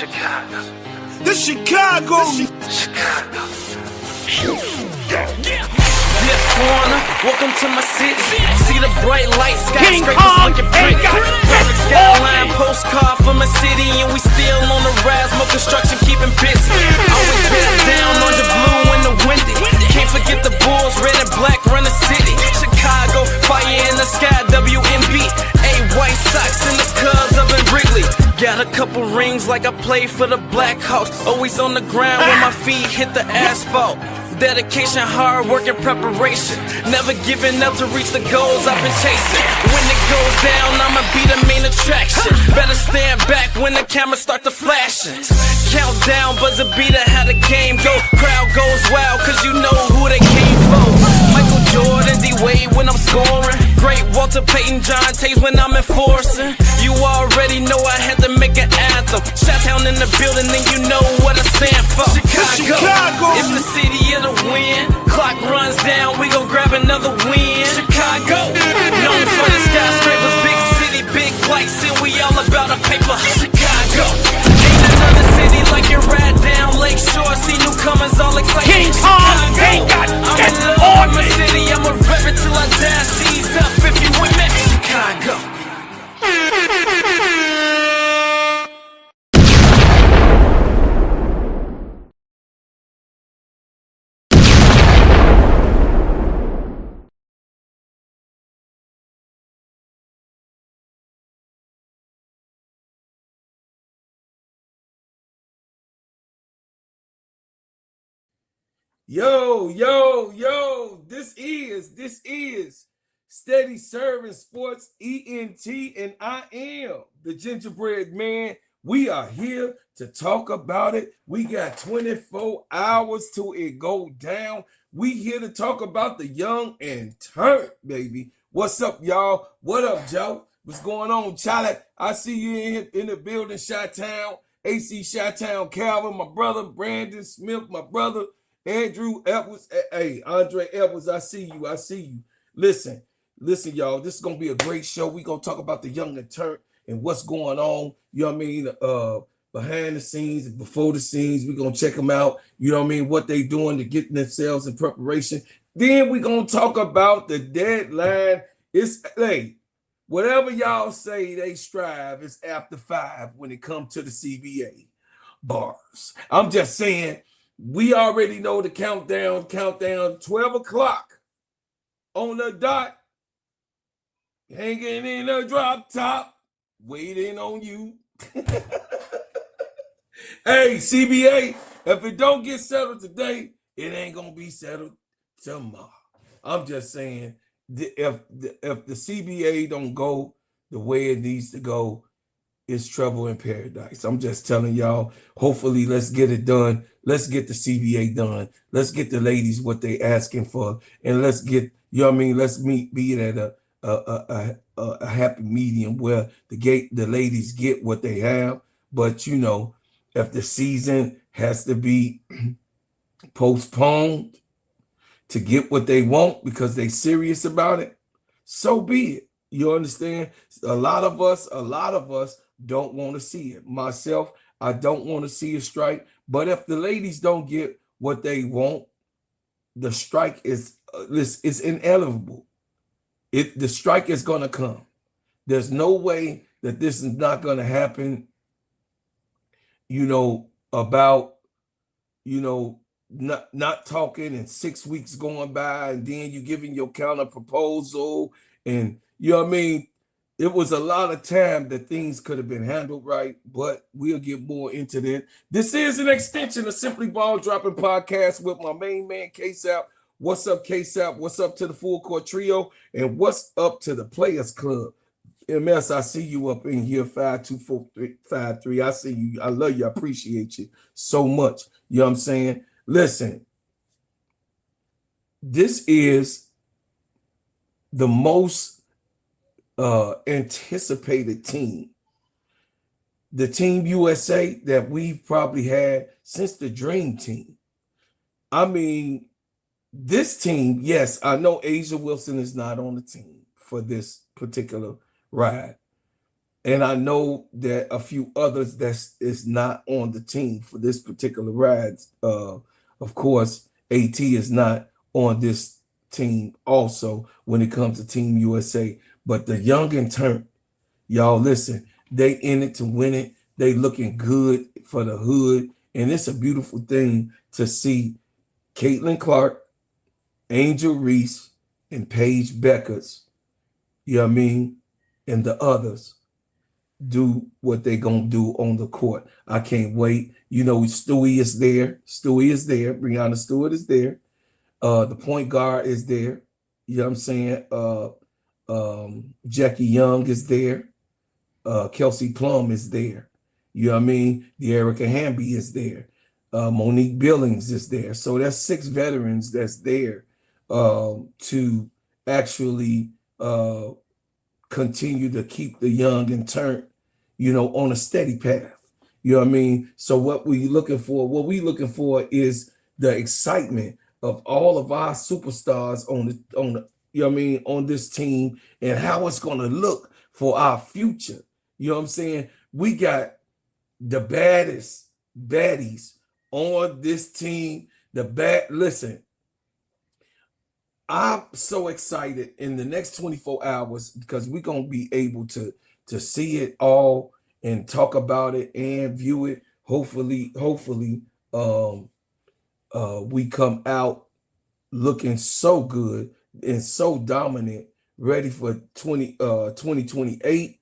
Chicago. The Chicago. Chicago. Yeah, foreigner, welcome to my city. See the bright lights, King skyscrapers Kong looking ain't pretty. got Perfect skyline, postcard from a city, and we still on the rise. More construction, keeping busy. Always been down on the blue and the windy. Can't forget the Bulls, red and black, run the city. Chicago, fire in the sky, WNBA, White Sox in the Cubs up in Wrigley. Got a couple rings like I played for the Blackhawks. Always on the ground when my feet hit the asphalt. Dedication, hard work, and preparation. Never giving up to reach the goals I've been chasing. When it goes down, I'ma be the main attraction. Better stand back when the cameras start to flashing. Countdown, buzzer beater, how the game go. Crowd goes wild, cause you know who they came for. Michael Jordan, D-Wade when I'm scoring. Great Walter Payton, John Tays when I'm enforcing. You already know I had to make an anthem. Shot-town in the building, and you know what I stand for. Chicago. It's the city of the win. Clock runs down, we gon' grab another win. Chicago, known for the skyscrapers, big city, big lights, and we all about a paper. Chicago, ain't another city like it right down Lakeshore. See newcomers all excited. King Kong ain't got I'm that in love on with my me. city, I'ma rep it till I die. Seize up if you with me. Chicago. Yo, this is Steady Serving Sports ENT, and I am the gingerbread man. We are here to talk about it. We got 24 hours till it go down. We here to talk about the young and turnt, baby. What's up, y'all? What up, Joe? What's going on, Charlie? I see you in the building, Chi-Town, AC Chi-Town, Calvin, my brother, Brandon Smith, my brother, Andrew Edwards. Hey, Andre Edwards, I see you. Listen, y'all. This is gonna be a great show. We're gonna talk about the young and turnt and what's going on, you know what I mean, behind the scenes, before the scenes. We're gonna check them out, you know what I mean, what they doing to get themselves in preparation. Then we're gonna talk about the deadline. It's whatever y'all say they strive is after 5 when it comes to the CBA bars. I'm just saying, we already know the countdown, 12 o'clock on the dot, hanging in a drop top, waiting on you. Hey, CBA, if it don't get settled today, it ain't gonna be settled tomorrow. I'm just saying, if the CBA don't go the way it needs to go, it's trouble in paradise. I'm just telling y'all, hopefully let's get it done. Let's get the CBA done. Let's get the ladies what they asking for. And let's get, you know what I mean, let's be at a happy medium where the ladies get what they have. But, you know, if the season has to be postponed to get what they want because they serious about it, so be it. You understand? A lot of us don't want to see it. Myself, I don't want to see a strike. But if the ladies don't get what they want, the strike is inevitable. The strike is going to come. There's no way that this is not going to happen, you know, about, you know, not talking and 6 weeks going by and then you giving your counter proposal and, you know what I mean? It was a lot of time that things could have been handled right, but we'll get more into that. This is an extension of Simply Ball Dropping Podcast with my main man, K-Sap. What's up, K-Sap? What's up to the Full Court Trio? And what's up to the Players Club? MS, I see you up in here, 52453. I see you. I love you. I appreciate you so much. You know what I'm saying? Listen, this is the most anticipated team, the Team USA that we've probably had since the Dream Team. I mean, this team, yes, I know Asia Wilson is not on the team for this particular ride, And I know that a few others is not on the team for this particular ride. Of course, AT is not on this team also when it comes to Team USA. But the young and Turnt, y'all listen, they in it to win it. They looking good for the hood. And it's a beautiful thing to see Caitlin Clark, Angel Reese, and Paige Bueckerss, you know what I mean, and the others do what they gonna do on the court. I can't wait. You know, Stewie is there. Stewie is there. Breanna Stewart is there. The point guard is there. You know what I'm saying? Jackie Young is there. Kelsey Plum is there. You know what I mean? The Erica Hamby is there. Monique Billings is there. So that's 6 veterans that's there to actually continue to keep the young and Turnt, you know, on a steady path. You know what I mean? So what we looking for is the excitement of all of our superstars on the you know what I mean, on this team and how it's gonna look for our future. You know what I'm saying? We got the baddest baddies on this team. Listen, I'm so excited in the next 24 hours because we're gonna be able to see it all and talk about it and view it. Hopefully, we come out looking so good and so dominant, ready for 2028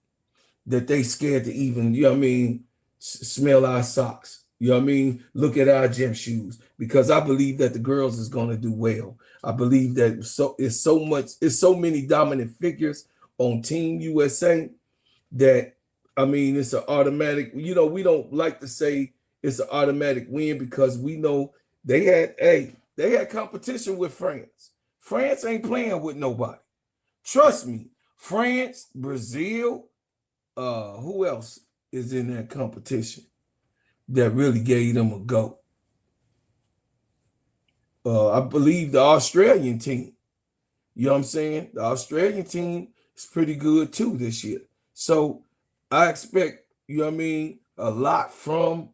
that they scared to even, you know what I mean, smell our socks. You know what I mean? Look at our gym shoes, because I believe that the girls is going to do well. I believe that it's so many dominant figures on Team USA that, I mean, it's an automatic, you know, we don't like to say it's an automatic win because we know they had competition with France. France ain't playing with nobody. Trust me, France, Brazil, who else is in that competition that really gave them a go? I believe the Australian team. You know what I'm saying? The Australian team is pretty good too this year. So I expect, you know what I mean, a lot from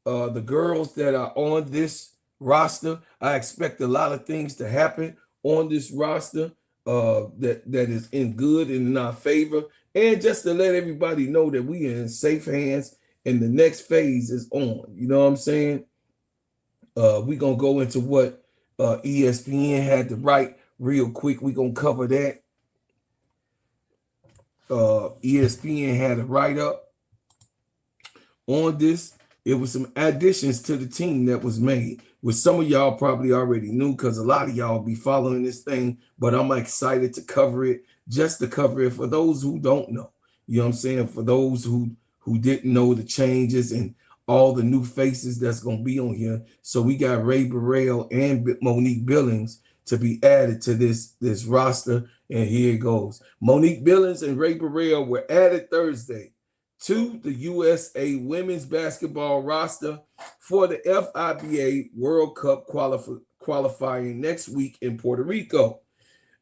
the girls that are on this roster. I expect a lot of things to happen on this roster that is in good and in our favor. And just to let everybody know that we are in safe hands and the next phase is on. You know what I'm saying? We're going to go into what ESPN had to write real quick. We're going to cover that. ESPN had a write-up on this. It was some additions to the team that was made, which some of y'all probably already knew because a lot of y'all be following this thing, but I'm excited to cover it, just to cover it for those who don't know. You know what I'm saying? For those who didn't know the changes and all the new faces that's going to be on here. So we got Ray Burrell and Monique Billings to be added to this roster, and here it goes. Monique Billings and Ray Burrell were added Thursday to the USA women's basketball roster for the FIBA World Cup qualifying next week in Puerto Rico.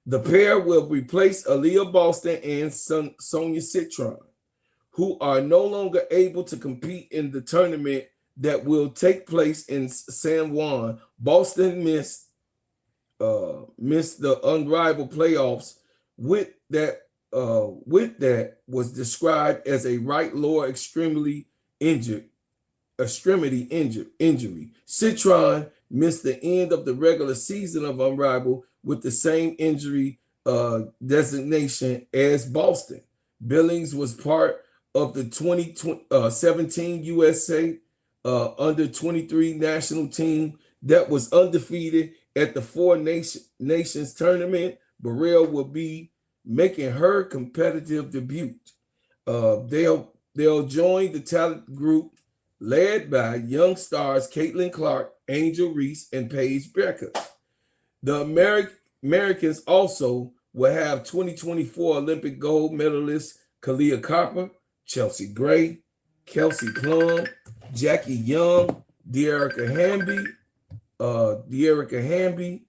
The pair will replace Aaliyah Boston and Sonia Citron, who are no longer able to compete in the tournament that will take place in San Juan. Boston missed the unrivaled playoffs with that was described as a right lower extremity injury. Citron missed the end of the regular season of unrivaled with the same injury designation as Boston. Billings was part of the 2017 USA under 23 national team that was undefeated at the Four Nations tournament. Burrell will be making her competitive debut. They'll join the talent group led by young stars Caitlin Clark, Angel Reese, and Paige Bueckerss. The Americans also will have 2024 Olympic gold medalist Kalia Copper, Chelsea Gray, Kelsey Plum, Jackie Young, De'Arica Hamby,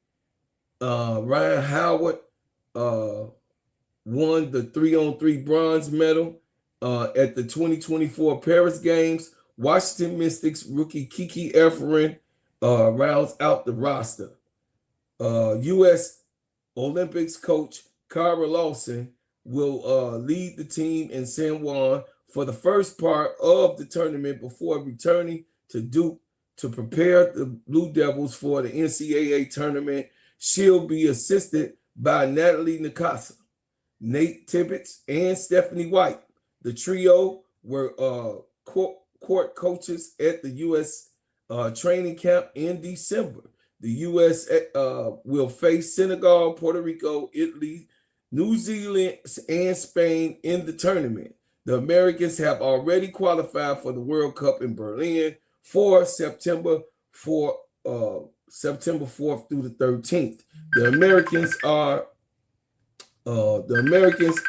Ryan Howard won the 3-on-3 bronze medal At the 2024 Paris Games, Washington Mystics rookie Kiki Efren rounds out the roster. U.S. Olympics coach Kyra Lawson will lead the team in San Juan for the first part of the tournament before returning to Duke to prepare the Blue Devils for the NCAA tournament. She'll be assisted by Natalie Nakasa, Nate Tibbetts, and Stephanie White. The trio were court coaches at the U.S. Training camp in December. The U.S. will face Senegal, Puerto Rico, Italy, New Zealand, and Spain in the tournament. The Americans have already qualified for the World Cup in Berlin for September 4th through the 13th. The Americans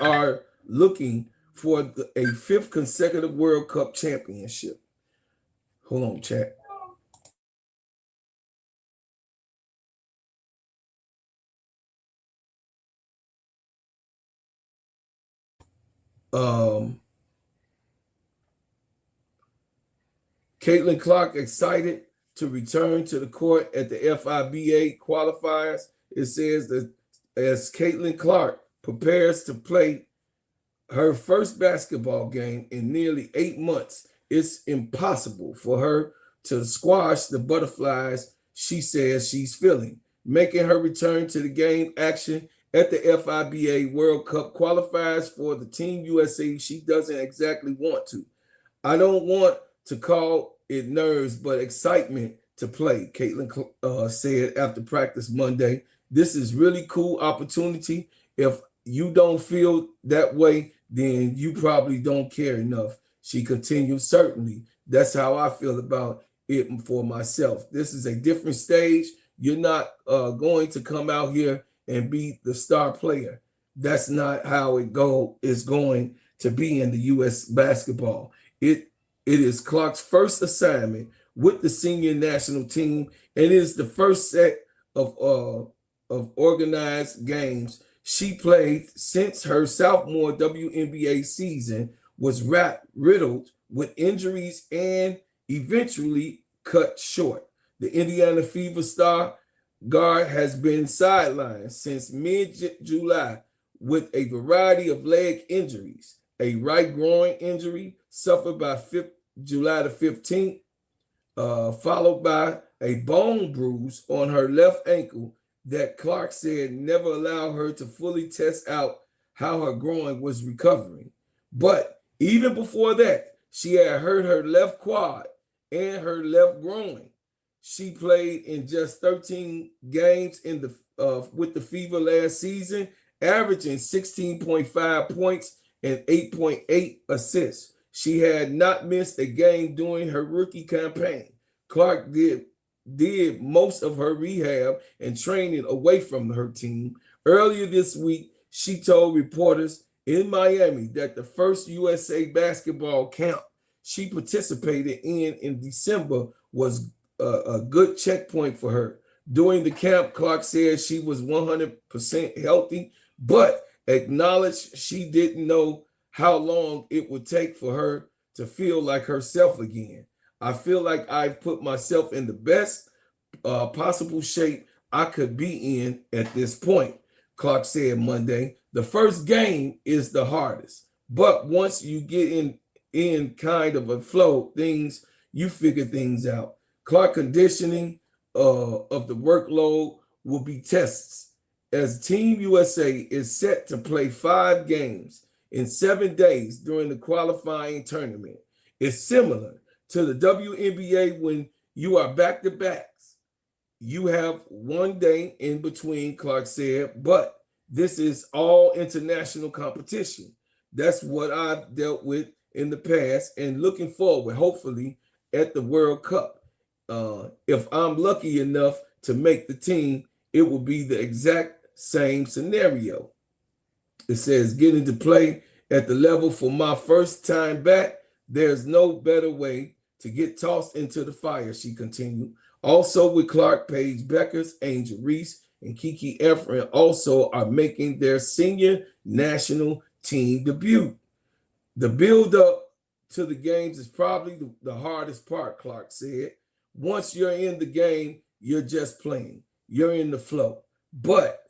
are looking for a fifth consecutive World Cup championship. Hold on, chat. Caitlin Clark excited to return to the court at the FIBA qualifiers. It says that as Caitlin Clark prepares to play her first basketball game in nearly 8 months, it's impossible for her to squash the butterflies she says she's feeling, making her return to the game action at the FIBA World Cup qualifiers for the Team USA. She doesn't exactly want to. I don't want to call it nerves, but excitement to play, Caitlin said after practice Monday. This is really cool opportunity. If you don't feel that way, then you probably don't care enough. She continued, certainly, that's how I feel about it for myself. This is a different stage. You're not going to come out here and be the star player. That's not how it is going to be in the U.S. basketball. It is Clark's first assignment with the senior national team, and it is the first set of organized games she played since her sophomore WNBA season was riddled with injuries and eventually cut short. The Indiana Fever star guard has been sidelined since mid-July with a variety of leg injuries. A right groin injury suffered by July the 15th, followed by a bone bruise on her left ankle that Clark said never allowed her to fully test out how her groin was recovering. But even before that, she had hurt her left quad and her left groin. She played in just 13 games in the with the Fever last season, averaging 16.5 points and 8.8 assists. She had not missed a game during her rookie campaign. Clark did most of her rehab and training away from her team. Earlier this week, she told reporters in Miami that the first USA basketball camp she participated in December was a good checkpoint for her. During the camp, Clark said she was 100% healthy, but acknowledged she didn't know how long it would take for her to feel like herself again. I feel like I've put myself in the best possible shape I could be in at this point, Clark said Monday. The first game is the hardest, but once you get in kind of a flow, you figure things out. Clark conditioning of the workload will be tests as Team USA is set to play 5 games in 7 days during the qualifying tournament. It's similar to the WNBA when you are back-to-backs. You have 1 day in between, Clark said, but this is all international competition. That's what I've dealt with in the past and looking forward, hopefully, at the World Cup. If I'm lucky enough to make the team, it will be the exact same scenario. It says, getting to play at the level for my first time back, there's no better way to get tossed into the fire, she continued. Also with Clark, Paige, Bueckerss, Angel Reese, and Kiki Efren also are making their senior national team debut. The build up to the games is probably the hardest part, Clark said. Once you're in the game, you're just playing. You're in the flow. But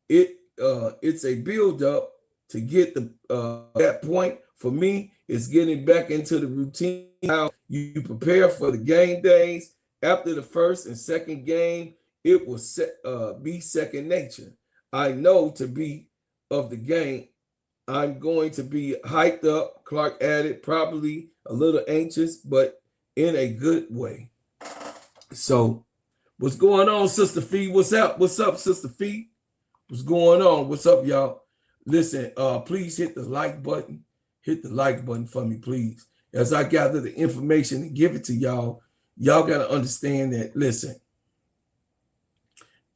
it's a build up to get that point. For me, it's getting back into the routine. How you prepare for the game days. After the first and second game, it will be second nature. I know to be of the game, I'm going to be hyped up, Clark added, probably a little anxious, but in a good way. So what's going on, Sister Fee? What's up? What's up, Sister Fee? What's going on? What's up, y'all? Listen, please hit the like button. Hit the like button for me, please. As I gather the information and give it to y'all, y'all got to understand that, listen,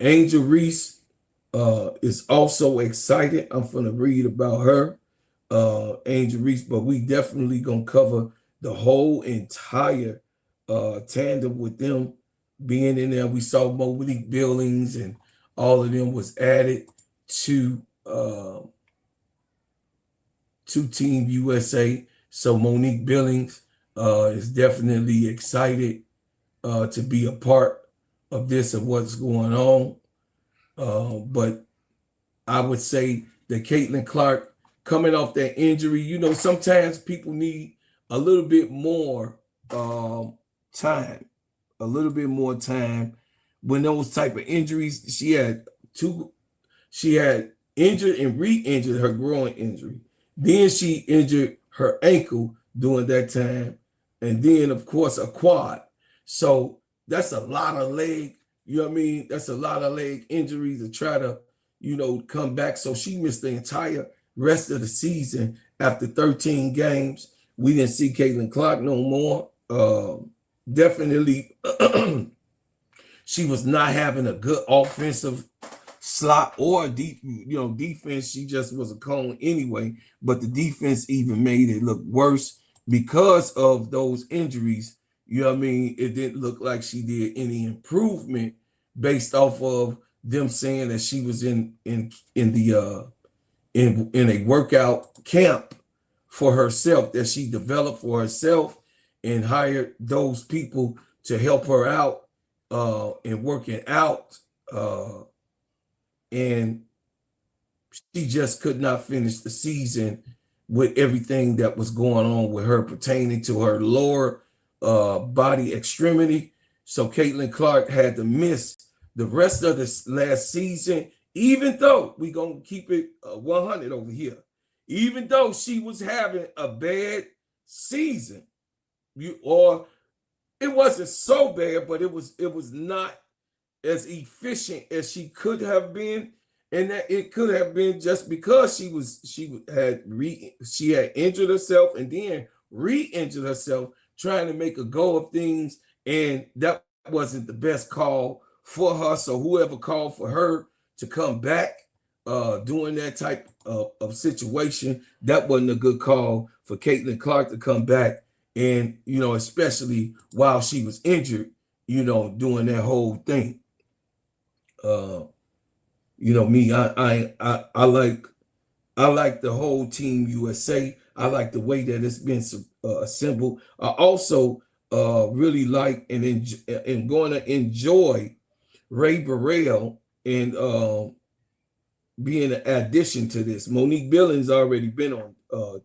Angel Reese is also excited. I'm going to read about her, Angel Reese, but we definitely going to cover the whole entire tandem with them being in there. We saw Monique Billings and all of them was added to Team USA. So Monique Billings is definitely excited to be a part of this and what's going on. But I would say that Caitlin Clark coming off that injury, you know, sometimes people need a little bit more time, when those type of injuries. She had injured and re-injured her groin injury. Then she injured her ankle during that time. And then, of course, a quad. So that's a lot of leg, you know what I mean? That's a lot of leg injuries to try to, you know, come back. So she missed the entire rest of the season after 13 games. We didn't see Caitlin Clark no more. Definitely, she was not having a good offensive slot or deep, defense. She just was a cone anyway. But the defense even made it look worse because of those injuries. You know what I mean? It didn't look like she did any improvement based off of them saying that she was in a workout camp for herself that she developed for herself and hired those people to help her out in working out. And she just could not finish the season with everything that was going on with her pertaining to her lower body extremity. So Caitlin Clark had to miss the rest of this last season, even though we're going to keep it 100 over here. Even though she was having a bad season, or it wasn't so bad, but it was not as efficient as she could have been, and that it could have been just because she had injured herself and then re-injured herself trying to make a go of things, and that wasn't the best call for her. So whoever called for her to come back during that type of situation, that wasn't a good call for Caitlin Clark to come back, and especially while she was injured, doing that whole thing. Me, I like the whole Team USA. I like the way that it's been assembled. I also really like and going to enjoy Ray Burrell and being an addition to this. Monique Billings already been on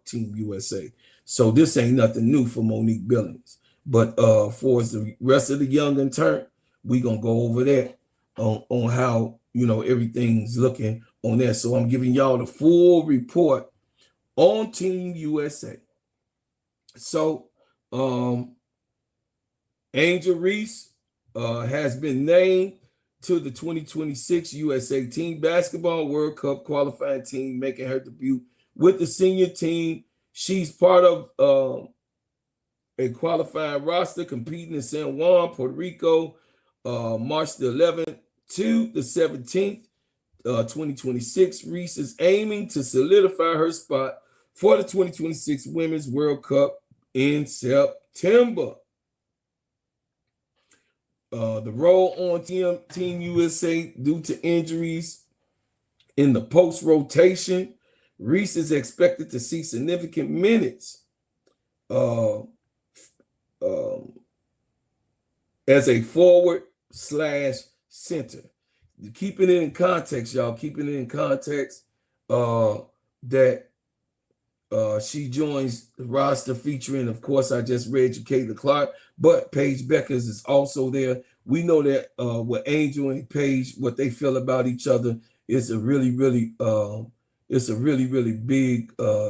Team USA, so this ain't nothing new for Monique Billings. But for the rest of the young and Turnt, we gonna go over that on how everything's looking on that. So I'm giving y'all the full report on Team USA. So Angel Reese has been named to the 2026 USA Team Basketball World Cup qualifying team, making her debut with the senior team. She's part of a qualifying roster competing in San Juan, Puerto Rico, March the 11th to the 17th, 2026. Reese is aiming to solidify her spot for the 2026 Women's World Cup in September. The role on Team USA due to injuries in the post rotation Reese is expected to see significant minutes as a forward/center. Keeping it in context, y'all. Keeping it in context that she joins the roster featuring, of course, I just read you Caitlin Clark, but Paige Bueckerss is also there. We know that with Angel and Paige, what they feel about each other is a really big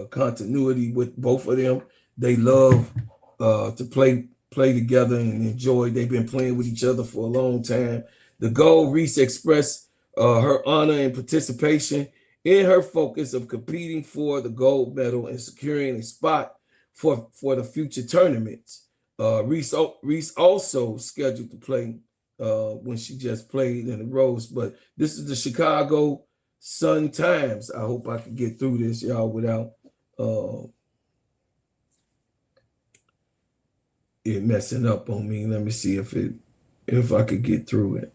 continuity with both of them. They love to play together and enjoy. They've been playing with each other for a long time. The goal, Reese expressed her honor and participation in her focus of competing for the gold medal and securing a spot for the future tournaments. Reese also scheduled to play when she just played in the Rose, but this is the Chicago Sun-Times. I hope I can get through this, y'all, without it messing up on me. Let me see if I could get through it.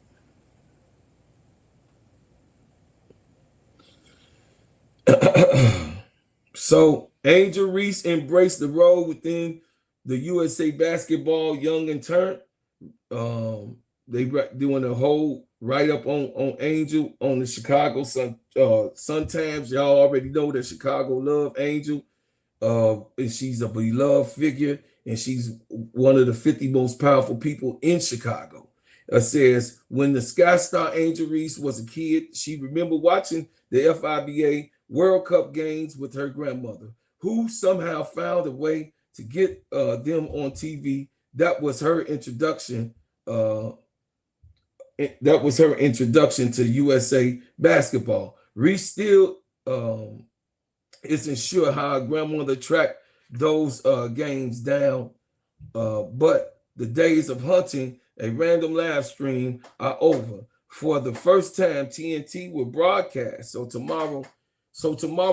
So Angel Reese embraced the role within the USA Basketball Young and Turnt. They doing a whole write-up on Angel on the Chicago Sun-Times. Y'all already know that Chicago love Angel. And she's a beloved figure, and she's one of the 50 most powerful people in Chicago. It says, when the Sky Star Angel Reese was a kid, she remembered watching the FIBA World Cup games with her grandmother, who somehow found a way to get them on TV. That was her introduction. That was her introduction to USA basketball. Reese still isn't sure how her grandmother tracked those games down, but the days of hunting a random live stream are over. For the first time, TNT will broadcast. So tomorrow,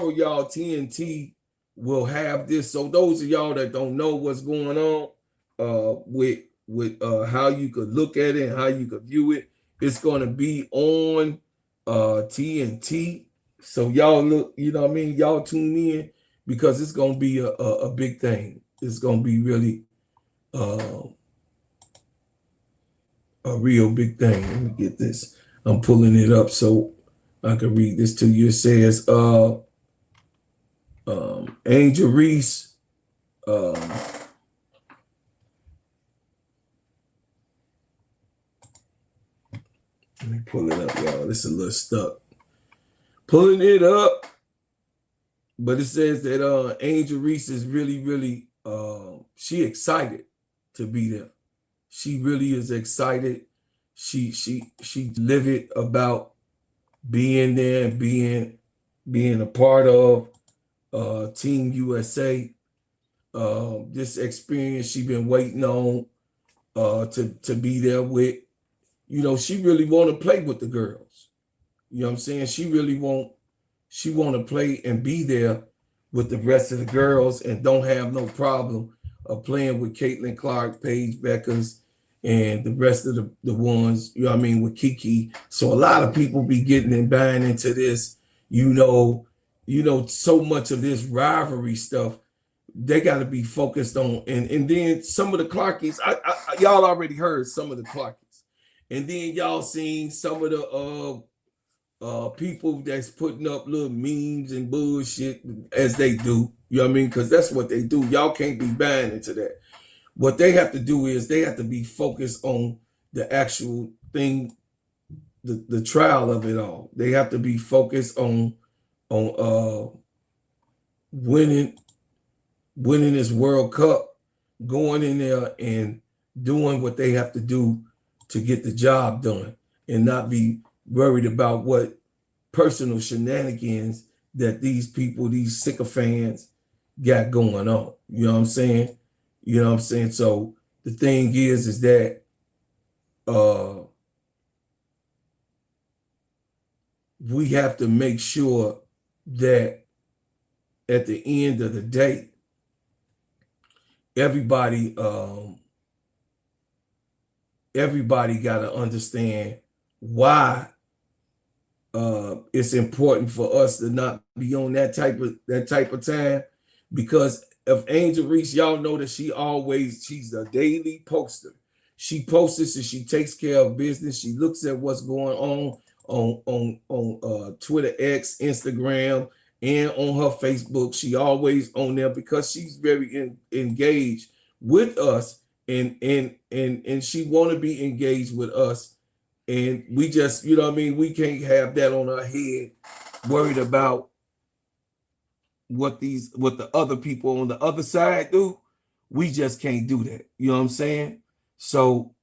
y'all, TNT will have this. So those of y'all that don't know what's going on with how you could look at it and how you could view it, it's going to be on TNT. So y'all look, you know what I mean? Y'all tune in because it's going to be a big thing. It's going to be really a real big thing. Let me get this. I'm pulling it up so I can read this to you. It says, Angel Reese, let me pull it up, y'all. This is a little stuck. Pulling it up, but it says that Angel Reese is really, she excited to be there. She really is excited. She livid about being there and being a part of Team USA. This experience she been waiting on to be there with. You know, she really want to play with the girls. You know what I'm saying? She want to play and be there with the rest of the girls and don't have no problem of playing with Caitlin Clark, Paige Bueckerss, and the rest of the ones, you know what I mean, with Kiki. So a lot of people be getting and buying into this, you know, so much of this rivalry stuff. They got to be focused on, and then some of the Clarkies, y'all already heard some of the Clarkies. And then y'all seen some of the people that's putting up little memes and bullshit as they do. You know what I mean? Because that's what they do. Y'all can't be buying into that. What they have to do is they have to be focused on the actual thing, the trial of it all. They have to be focused on winning this World Cup, going in there and doing what they have to do to get the job done and not be worried about what personal shenanigans that these people, these sycophants got going on. You know what I'm saying? You know what I'm saying? So the thing is that we have to make sure that at the end of the day, everybody got to understand why it's important for us to not be on that type of time, because of Angel Reese, y'all know that she's a daily poster. She posts and she takes care of business. She looks at what's going on Twitter X, Instagram, and on her Facebook. She always on there because she's very engaged with us, and she want to be engaged with us. And we just, you know what I mean, we can't have that on our head, worried about what the other people on the other side do. We just can't do that. You know what I'm saying? So,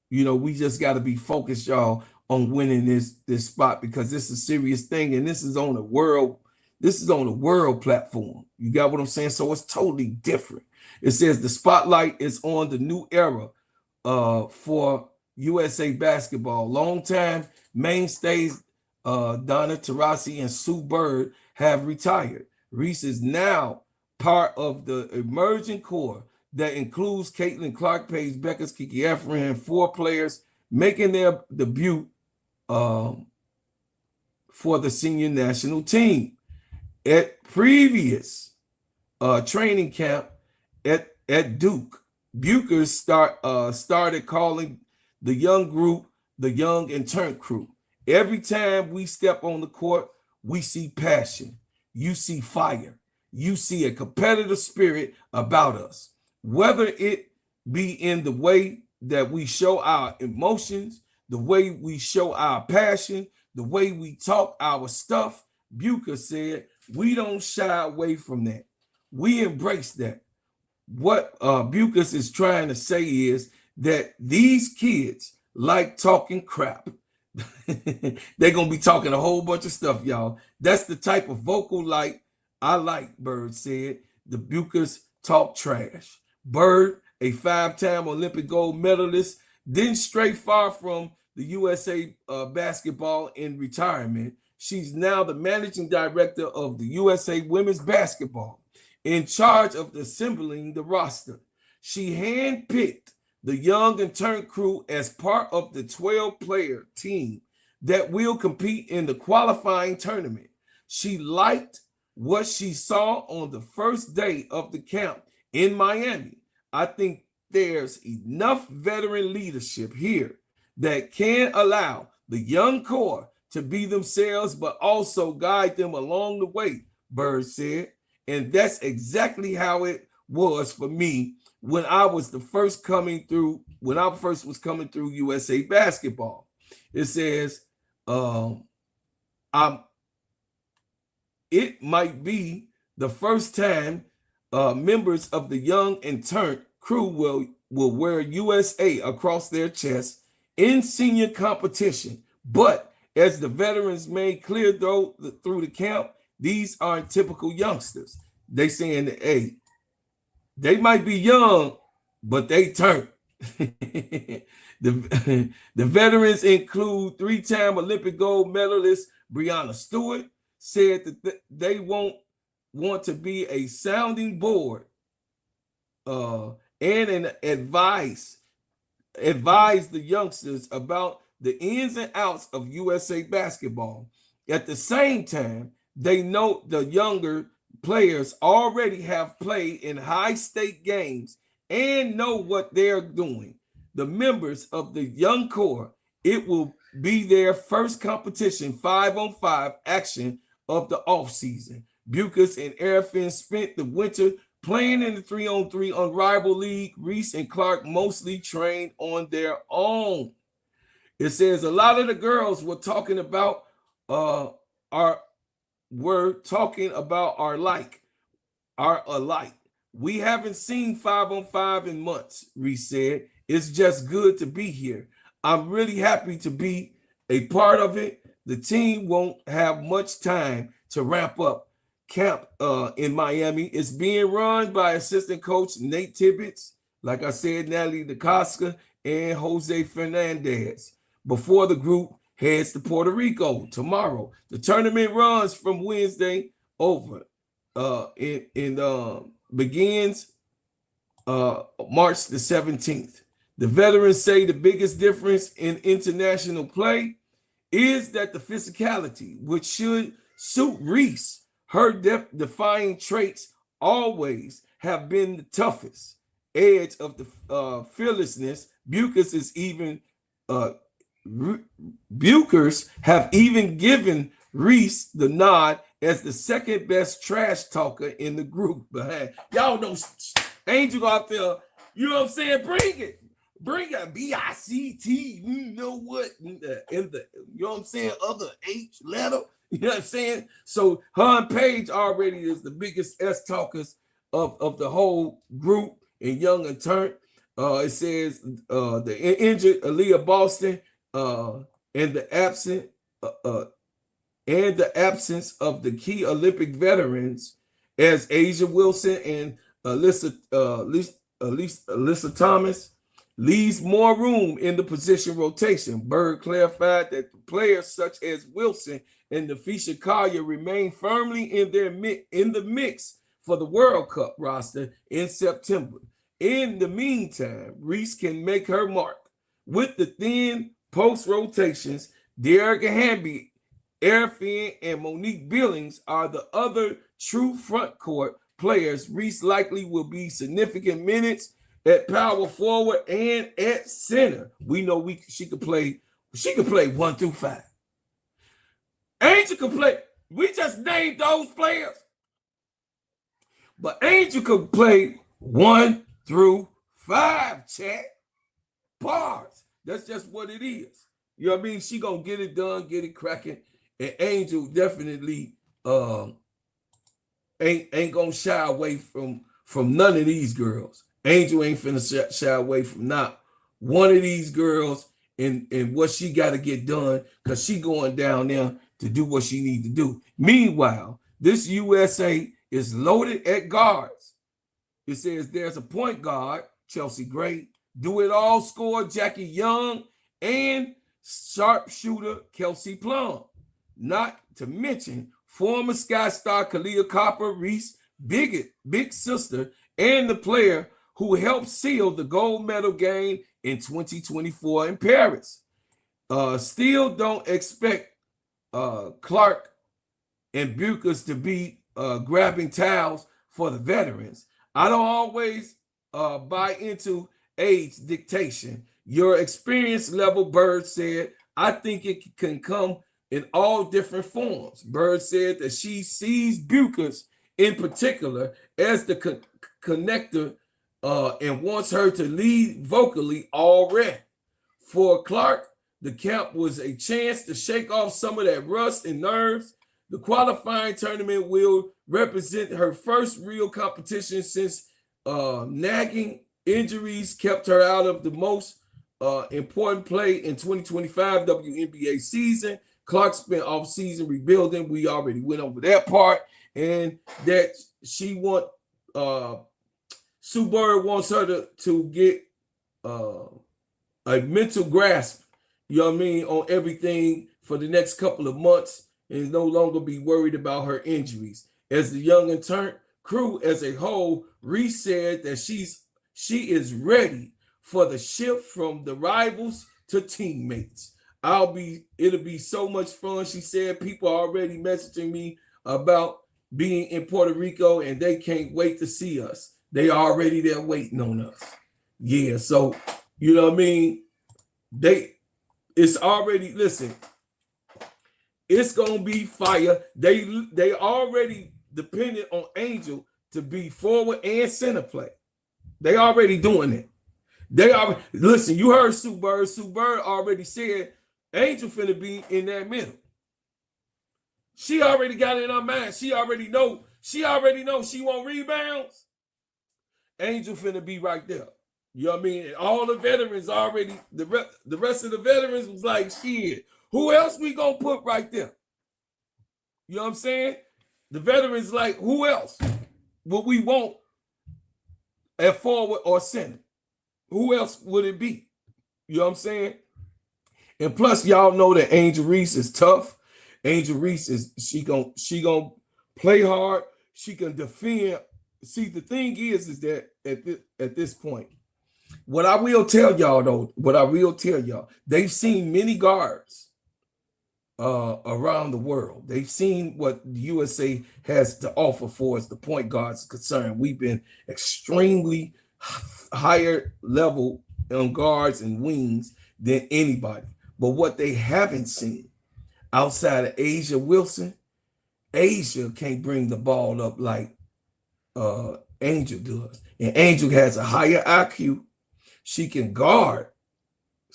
you know, we just got to be focused, y'all, on winning this spot, because this is a serious thing, and this is on the world platform. You got what I'm saying? So it's totally different. It says the spotlight is on the new era for USA basketball. Longtime mainstays Donna Taurasi and Sue Bird have retired. Reese is now part of the emerging core that includes Caitlin Clark, Paige, Bueckerss, Kiki Efren, and 4 players making their debut for the senior national team. At previous training camp at Duke, Bueckerss started calling the young group the Young and Turnt crew. Every time we step on the court, we see passion. You see fire. You see a competitive spirit about us. Whether it be in the way that we show our emotions, the way we show our passion, the way we talk our stuff, Bueckerss said, we don't shy away from that. We embrace that. What Bueckerss is trying to say is that these kids like talking crap. They're going to be talking a whole bunch of stuff, y'all. That's the type of vocal light I like, Bird said. The Bueckerss talk trash. Bird, a 5-time Olympic gold medalist, didn't stray far from the USA basketball in retirement. She's now the managing director of the USA women's basketball, in charge of assembling the roster. She handpicked the Young and Turnt crew as part of the 12-player team that will compete in the qualifying tournament. She liked what she saw on the first day of the camp in Miami. I think there's enough veteran leadership here that can allow the young core to be themselves, but also guide them along the way, Bird said. And that's exactly how it was for me when I was first was coming through USA basketball. It says, it might be the first time members of the Young and Turnt crew will wear USA across their chests in senior competition. But as the veterans made clear through the camp, these aren't typical youngsters. They saying that, hey, they might be young, but they turn. The veterans include 3-time Olympic gold medalist Breanna Stewart, said that they won't want to be a sounding board and advise the youngsters about the ins and outs of USA basketball. At the same time, they note the younger players already have played in high-stake games and know what they're doing. The members of the young core, it will be their first competition 5-on-5 action of the offseason. Bueckerss and SERVN spent the winter playing in the 3-on-3 unrivaled league. Reese and Clark mostly trained on their own. It says a lot of the girls were talking about our alike. We haven't seen 5-on-5 in months, Reese said. It's just good to be here. I'm really happy to be a part of it. The team won't have much time to ramp up camp in Miami. It's being run by assistant coach Nate Tibbetts, like I said, Natalie DeCosca, and Jose Fernandez, before the group heads to Puerto Rico tomorrow. The tournament runs from Wednesday over begins March the 17th. The veterans say the biggest difference in international play is that the physicality, which should suit Reese, her defining traits always have been the toughest edge of the fearlessness. Bueckerss have even given Reese the nod as the second best trash talker in the group. Y'all know Angel go out there, you know what I'm saying? Bring a B-I-C-T, you know what, in the you know what I'm saying, other H letter, you know what I'm saying? So her and Paige already is the biggest S talkers of the whole group in Young and Turnt. It says the injured Aaliyah Boston and the absence of the key Olympic veterans as Asia Wilson and Alyssa Thomas leaves more room in the position rotation. Bird clarified that the players such as Wilson and Nafisha Collier remain firmly in the mix for the World Cup roster in September. In the meantime, Reese can make her mark. With the thin post rotations, Derek Hamby, Airfin, and Monique Billings are the other true front court players. Reese likely will be significant minutes at power forward and at center. We know she could play 1 through 5. Angel could play. We just named those players. But Angel could play 1 through 5, chat. Bars. That's just what it is. You know what I mean? She gonna get it done, get it cracking. And Angel definitely ain't gonna shy away from none of these girls. Angel ain't finna shy away from not one of these girls and what she got to get done, because she going down there to do what she need to do. Meanwhile, this USA is loaded at guards. It says there's a point guard, Chelsea Gray, do-it-all scorer Jackie Young, and sharpshooter Kelsey Plum. Not to mention former Sky Star Kalia Copper, Reese, big sister, and the player who helped seal the gold medal game in 2024 in Paris. Still don't expect Clark and Bueckerss to be grabbing towels for the veterans. I don't always buy into age dictation. Your experience level, Bird said. I think it can come in all different forms. Bird said that she sees Bueckerss in particular as the connector and wants her to lead vocally already. For Clark, the camp was a chance to shake off some of that rust and nerves. The qualifying tournament will represent her first real competition since nagging injuries kept her out of the most important play in 2025 WNBA season. Clark spent off season rebuilding. We already went over that part, and that she Sue Bird wants her to get a mental grasp, you know what I mean, on everything for the next couple of months and no longer be worried about her injuries. As the Young and Turnt crew as a whole, Reese said that she is ready for the shift from the rivals to teammates. It'll be so much fun. She said people are already messaging me about being in Puerto Rico and they can't wait to see us. They already there waiting on us. Yeah, so you know what I mean? It's already, listen, it's gonna be fire. They already depended on Angel to be forward and center play. They already doing it. Listen, you heard Sue Bird. Sue Bird already said Angel finna be in that middle. She already got it in her mind. She already know she want rebounds. Angel finna be right there. You know what I mean? And all the veterans already, the rest of the veterans was like, shit, who else we gonna put right there? You know what I'm saying? The veterans like, who else would we want at forward or center? Who else would it be? You know what I'm saying? And plus, y'all know that Angel Reese is tough. Angel Reese she gonna play hard. She can defend. See, the thing is that at this point, what I will tell y'all, they've seen many guards around the world. They've seen what the USA has to offer for as the point guards are concerned. We've been extremely higher level on guards and wings than anybody. But what they haven't seen outside of Asia Wilson, Asia can't bring the ball up like Angel does. And Angel has a higher IQ. She can guard.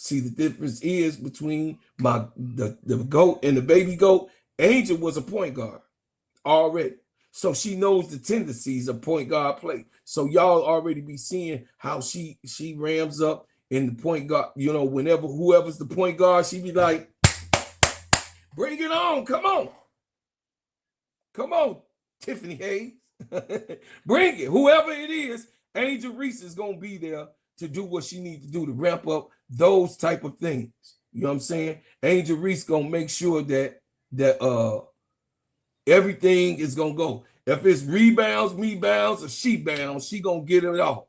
See, the difference is between the GOAT and the baby GOAT. Angel was a point guard already. So she knows the tendencies of point guard play. So y'all already be seeing how she rams up in the point guard. You know, whenever whoever's the point guard, she be like, bring it on. Come on. Come on, Tiffany Hayes. Bring it. Whoever it is, Angel Reese is going to be there to do what she needs to do to ramp up those type of things. You know what I'm saying? Angel Reese gonna make sure that everything is gonna go. If it's rebounds, me bounds, or she bounds, she gonna get it all.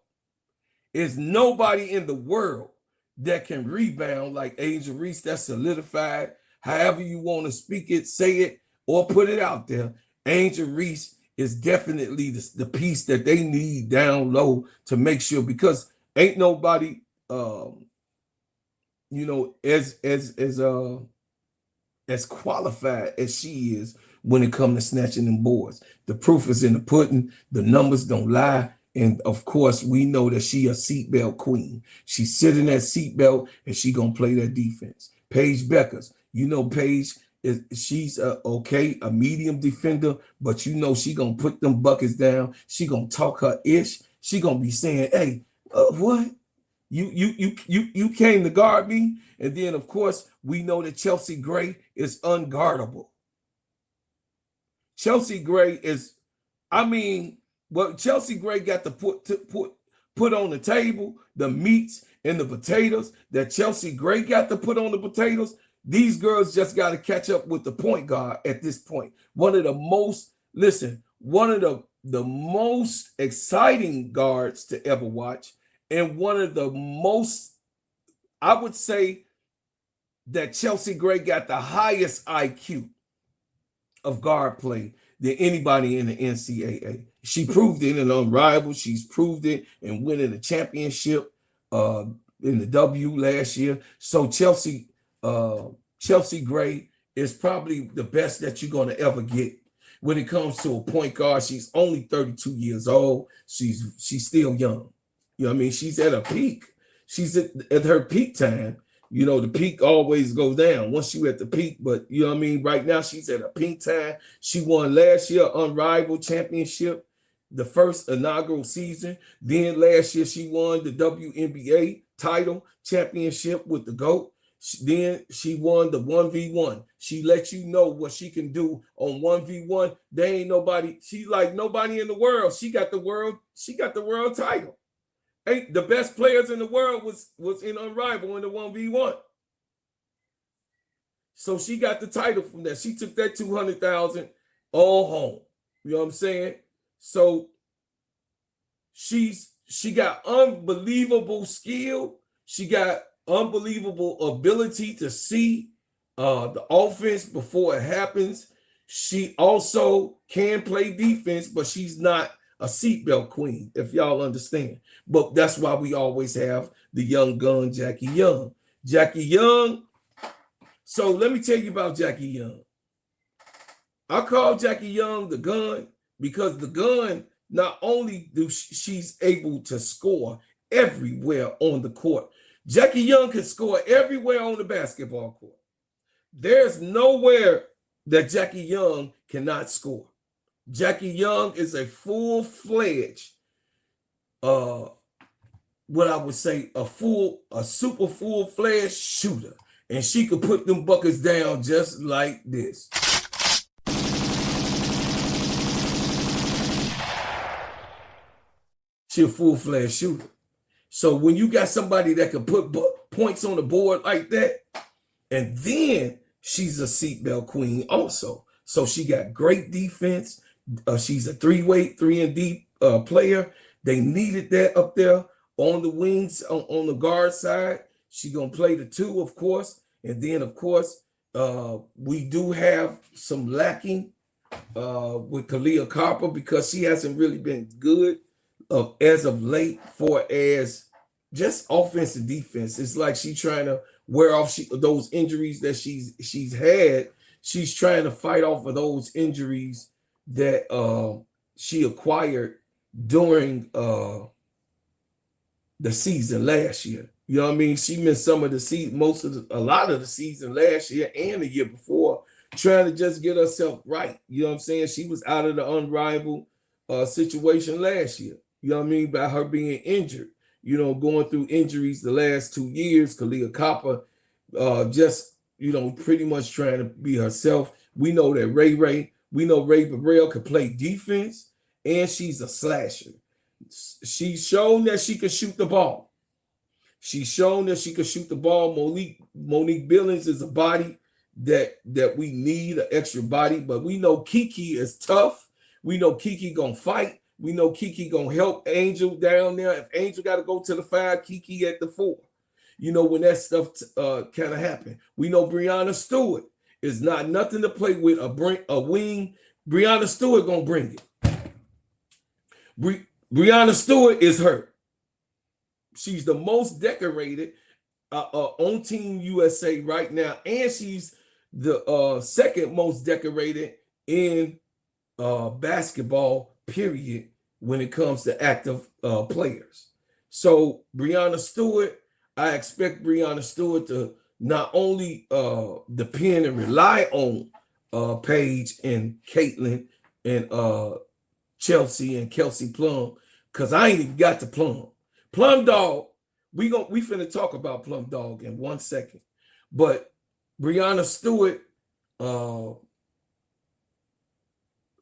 There's nobody in the world that can rebound like Angel Reese. That's solidified. However you want to speak it, say it, or put it out there. Angel Reese is definitely the piece that they need down low to make sure, because ain't nobody you know, as qualified as she is when it comes to snatching them boards. The proof is in the pudding. The numbers don't lie. And of course, we know that she a seatbelt queen. She's sitting that seatbelt and she gonna play that defense. Paige Bueckerss, you know, Paige she's a medium defender, but you know she gonna put them buckets down. She gonna talk her ish. She gonna be saying, "Hey, what? You came to guard me." And then, of course, we know that Chelsea Gray is unguardable. Chelsea Gray is, I mean, what Chelsea Gray got to put on the table, the meats and the potatoes that Chelsea Gray got to put on the potatoes. These girls just got to catch up with the point guard at this point. One of the most exciting guards to ever watch. And one of the most, I would say that Chelsea Gray got the highest IQ of guard play than anybody in the NCAA. She proved it in Unrivaled. She's proved it in winning the championship in the W last year. So Chelsea Gray is probably the best that you're going to ever get when it comes to a point guard. She's only 32 years old. She's still young. You know what I mean? She's at a peak. She's at her peak time. You know, the peak always goes down once you're at the peak. But, you know what I mean? Right now, she's at a peak time. She won last year Unrivaled championship, the first inaugural season. Then last year, she won the WNBA title championship with the GOAT. Then she won the 1v1. She let you know what she can do on 1v1. There ain't nobody. She's like nobody in the world. She got the world title. The best players in the world was in Unrivaled in the 1v1. So she got the title from that. She took that $200,000 all home. You know what I'm saying? So she got unbelievable skill. She got unbelievable ability to see the offense before it happens. She also can play defense, but she's not a seatbelt queen, if y'all understand. But that's why we always have the young gun, Jackie Young. Jackie Young. So let me tell you about Jackie Young. I call Jackie Young the gun because the gun, not only she's able to score everywhere on the court. Jackie Young can score everywhere on the basketball court. There's nowhere that Jackie Young cannot score. Jackie Young is a full-fledged, what I would say, a super full-fledged shooter. And she could put them buckets down just like this. She's a full-fledged shooter. So when you got somebody that can put points on the board like that, and then she's a seatbelt queen also. So she got great defense. She's a three-way, 3-and-D player. They needed that up there on the wings, on the guard side. She's going to play the 2, of course. And then, of course, We do have some lacking with Kalia Copper because she hasn't really been good as of late for as just offense and defense. It's like she's trying to wear off those injuries that she's had. She's trying to fight off of those injuries that she acquired during the season last year. You know what I mean? She missed some of the season, a lot of the season last year and the year before, trying to just get herself right. You know what I'm saying? She was out of the unrivaled situation last year. You know what I mean? By her being injured, you know, going through injuries the last 2 years. Kalia Copper just, you know, pretty much trying to be herself. We know that Ray Burrell could play defense, and she's a slasher. She's shown that she can shoot the ball. She's shown that she can shoot the ball. Monique Billings is a body that we need, an extra body, but we know Kiki is tough. We know Kiki gonna fight. We know Kiki gonna help Angel down there. If Angel got to go to the 5, Kiki at the 4. You know, when that stuff kind of happen. We know Breanna Stewart is not nothing to play with. A wing. Breanna Stewart gonna bring it. Breanna Stewart is hurt. She's the most decorated on Team USA right now, and she's the second most decorated in basketball, period, when it comes to active players. So Breanna Stewart, I expect Breanna Stewart to not only depend and rely on Paige and Caitlin and Chelsea and Kelsey Plum, because I ain't even got to Plum. Plum Dog, we finna talk about Plum Dog in 1 second. But Breanna Stewart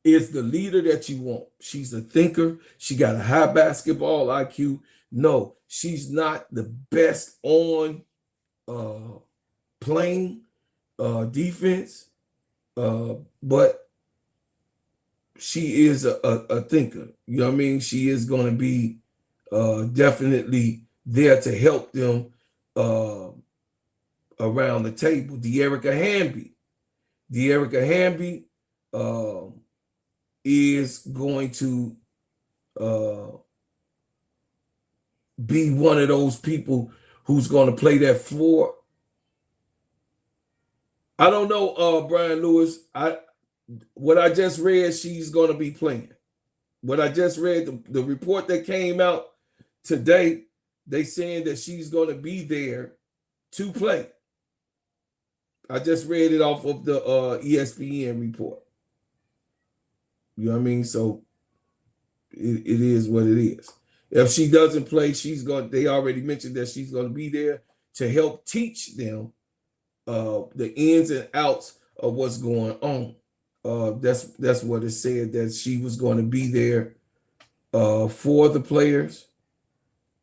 is the leader that you want. She's a thinker. She got a high basketball IQ. No, she's not the best on playing defense, but she is a thinker. You know what I mean? She is going to be definitely there to help them around the table. De'Erica Hamby is going to be one of those people who's going to play that floor. I don't know, Brian Lewis. What I just read, she's going to be playing. What I just read, the report that came out today, they saying that she's going to be there to play. I just read it off of the ESPN report. You know what I mean? So it is what it is. If she doesn't play, they already mentioned that she's going to be there to help teach them the ins and outs of what's going on. That's what it said, that she was going to be there for the players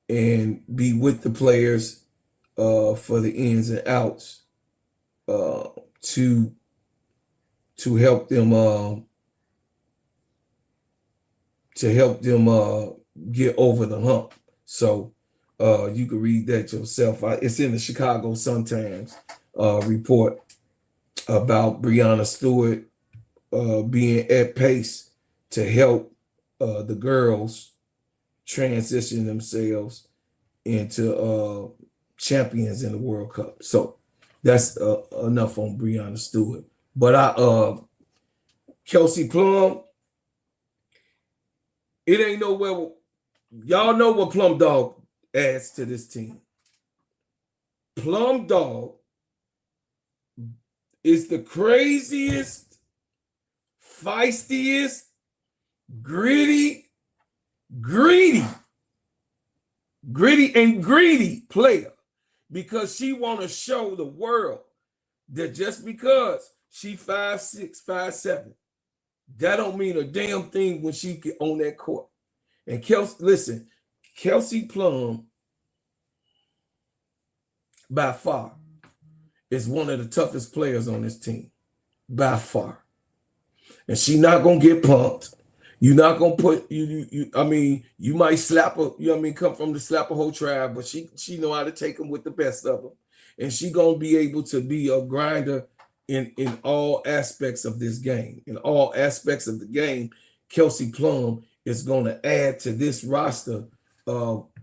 and be with the players for the ins and outs to help them get over the hump. So you can read that yourself. It's in the Chicago Sun-Times report about Breanna Stewart being at pace to help the girls transition themselves into champions in the World Cup. So that's enough on Breanna Stewart. But Kelsey Plum, it ain't nowhere. Y'all know what Plum Dog adds to this team. Plum Dog is the craziest, feistiest, gritty and greedy player, because she want to show the world that just because she 5'6", 5'7", that don't mean a damn thing when she get on that court. And Kelsey Plum by far is one of the toughest players on this team, by far. And she not gonna get pumped. You're not gonna put you might slap her, you know what I mean, come from the slap a whole tribe, but she know how to take them with the best of them. And she gonna be able to be a grinder in all aspects of this game. In all aspects of the game, Kelsey Plum is going to add to this roster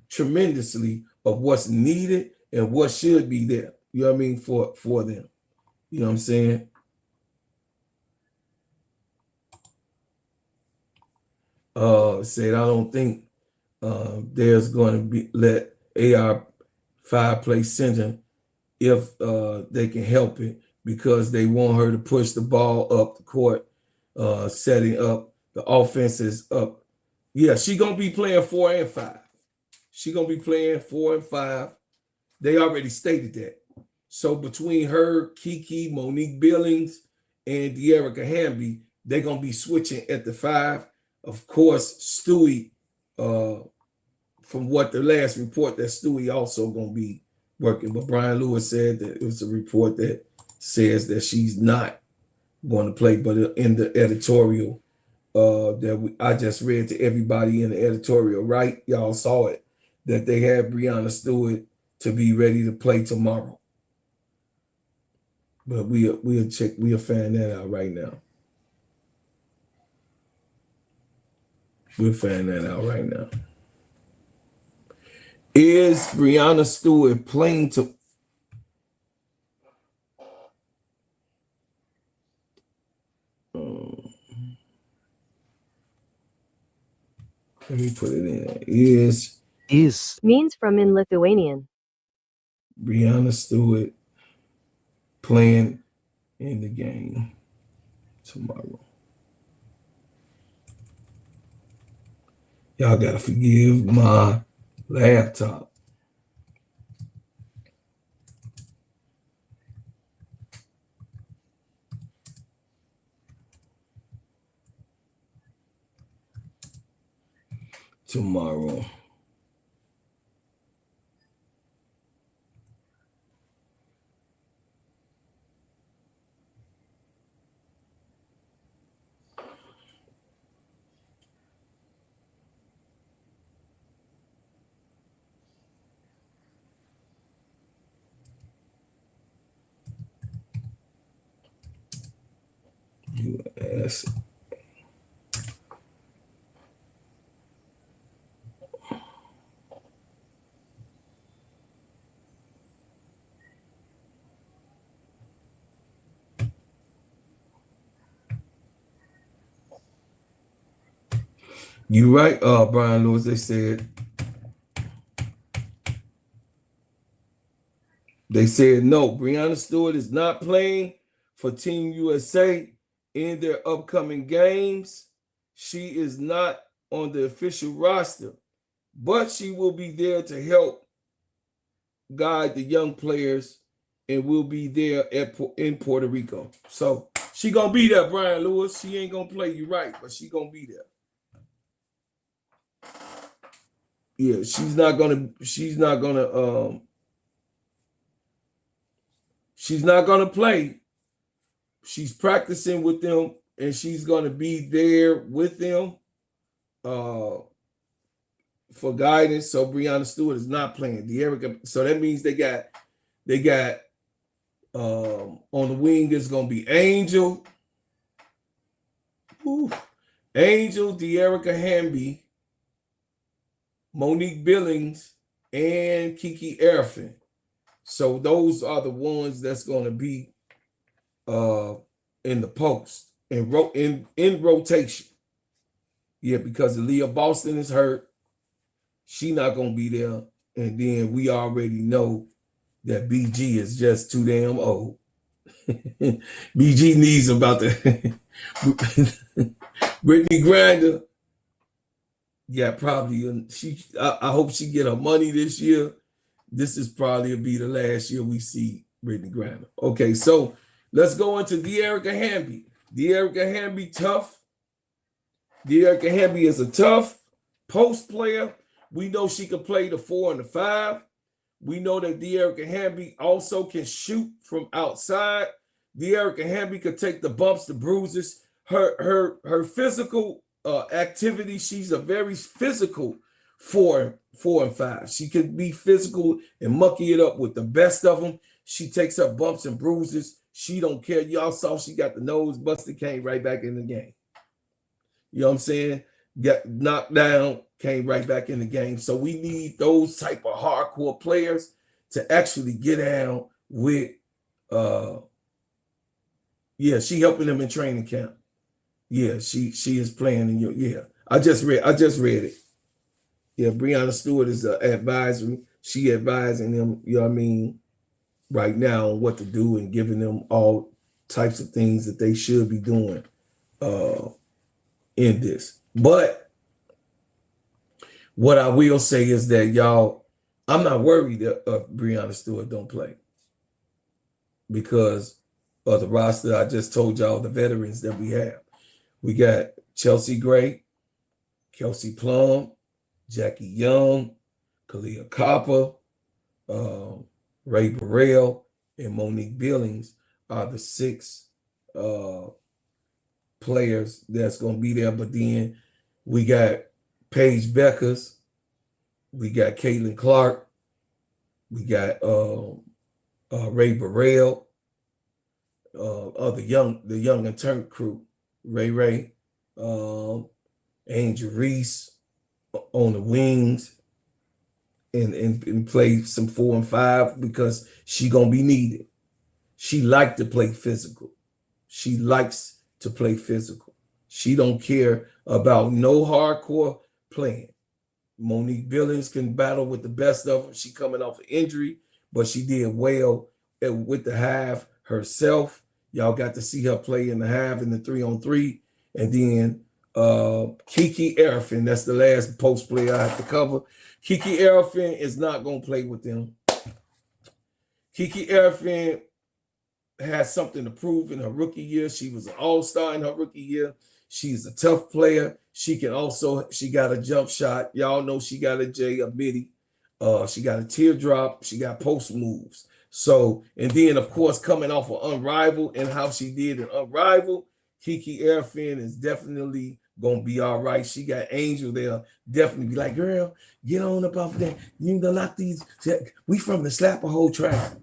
tremendously of what's needed and what should be there. You know what I mean? For them. You know what I'm saying? Said I don't think there's going to be let AR5 play center if they can help it, because they want her to push the ball up the court, setting up the offenses up. Yeah, she gonna be playing 4 and 5. She gonna be playing 4 and 5. They already stated that. So between her, Kiki, Monique Billings, and De'Arica Hamby, they're gonna be switching at the 5. Of course, Stewie, from what the last report, that Stewie also gonna be working. But Brian Lewis said that it was a report that says that she's not going to play. But in the editorial I just read to everybody in the editorial, right? Y'all saw it, that they had Breanna Stewart to be ready to play tomorrow. But we'll find that out right now. We'll find that out right now. Is Breanna Stewart playing to? Let me put it in. Is means from in Lithuanian. Breanna Stewart playing in the game tomorrow? Y'all gotta forgive my laptop. Tomorrow. US. You right, Brian Lewis. They said no, Breanna Stewart is not playing for Team USA in their upcoming games. She is not on the official roster, but she will be there to help guide the young players and will be there in Puerto Rico. So she gonna be there, Brian Lewis. She ain't gonna play, you right, but she gonna be there. Yeah, she's not gonna play. She's practicing with them, and she's gonna be there with them for guidance. So Breanna Stewart is not playing. De'Arica, so that means they got on the wing is gonna be Angel. Angel, De'Arica Hamby, Monique Billings, and Kiki Erfin. So those are the ones that's going to be in the post and in rotation. Yeah, because Aaliyah Boston is hurt. She not going to be there. And then we already know that BG is just too damn old. BG needs about the Brittany Grinder. Yeah, probably. I hope she get her money this year. This is probably be the last year we see Brittany Grinder. Okay, so let's go into De'Arica Hamby. De'Arica Hamby, tough. De'Arica Hamby is a tough post player. We know she can play the 4 and the 5. We know that De'Arica Hamby also can shoot from outside. De'Arica Hamby could take the bumps, the bruises. Her physical activity, she's a very physical 4 and 5. She can be physical and mucky it up with the best of them. She takes up bumps and bruises. She don't care. Y'all saw she got the nose busted, came right back in the game. You know what I'm saying? Got knocked down, came right back in the game. So we need those type of hardcore players to actually get down with yeah, she helping them in training camp. Yeah, she is playing in your, yeah. I just read it. Yeah, Breonna Stewart is advisory. She advising them, you know what I mean, right now on what to do and giving them all types of things that they should be doing in this. But what I will say is that, y'all, I'm not worried that Breonna Stewart don't play because of the roster I just told y'all, the veterans that we have. We got Chelsea Gray, Kelsey Plum, Jackie Young, Kalia Copper, Ray Burrell, and Monique Billings are the 6 players that's going to be there. But then we got Paige Bueckerss, we got Caitlin Clark, we got Ray Burrell, the young and Turnt crew, Ray, Angel Reese on the wings, and play some 4 and 5 because she gonna be needed. She like to play physical. She likes to play physical. She don't care about no hardcore playing. Monique Billings can battle with the best of them. She coming off an injury, but she did well with the half herself. Y'all got to see her play in the half in the 3-on-3. And then Kiki Erfin, that's the last post player I have to cover. Kiki Erfin is not going to play with them. Kiki Erfin has something to prove in her rookie year. She was an all-star in her rookie year. She's a tough player. She got a jump shot. Y'all know she got a midi. She got a teardrop. She got post moves. So, and then, of course, coming off of Unrivaled and how she did in Unrivaled, Kiki Erfin is definitely going to be all right. She got Angel there. Definitely be like, girl, get on up off that. You need to lock these. We from the slap a whole track.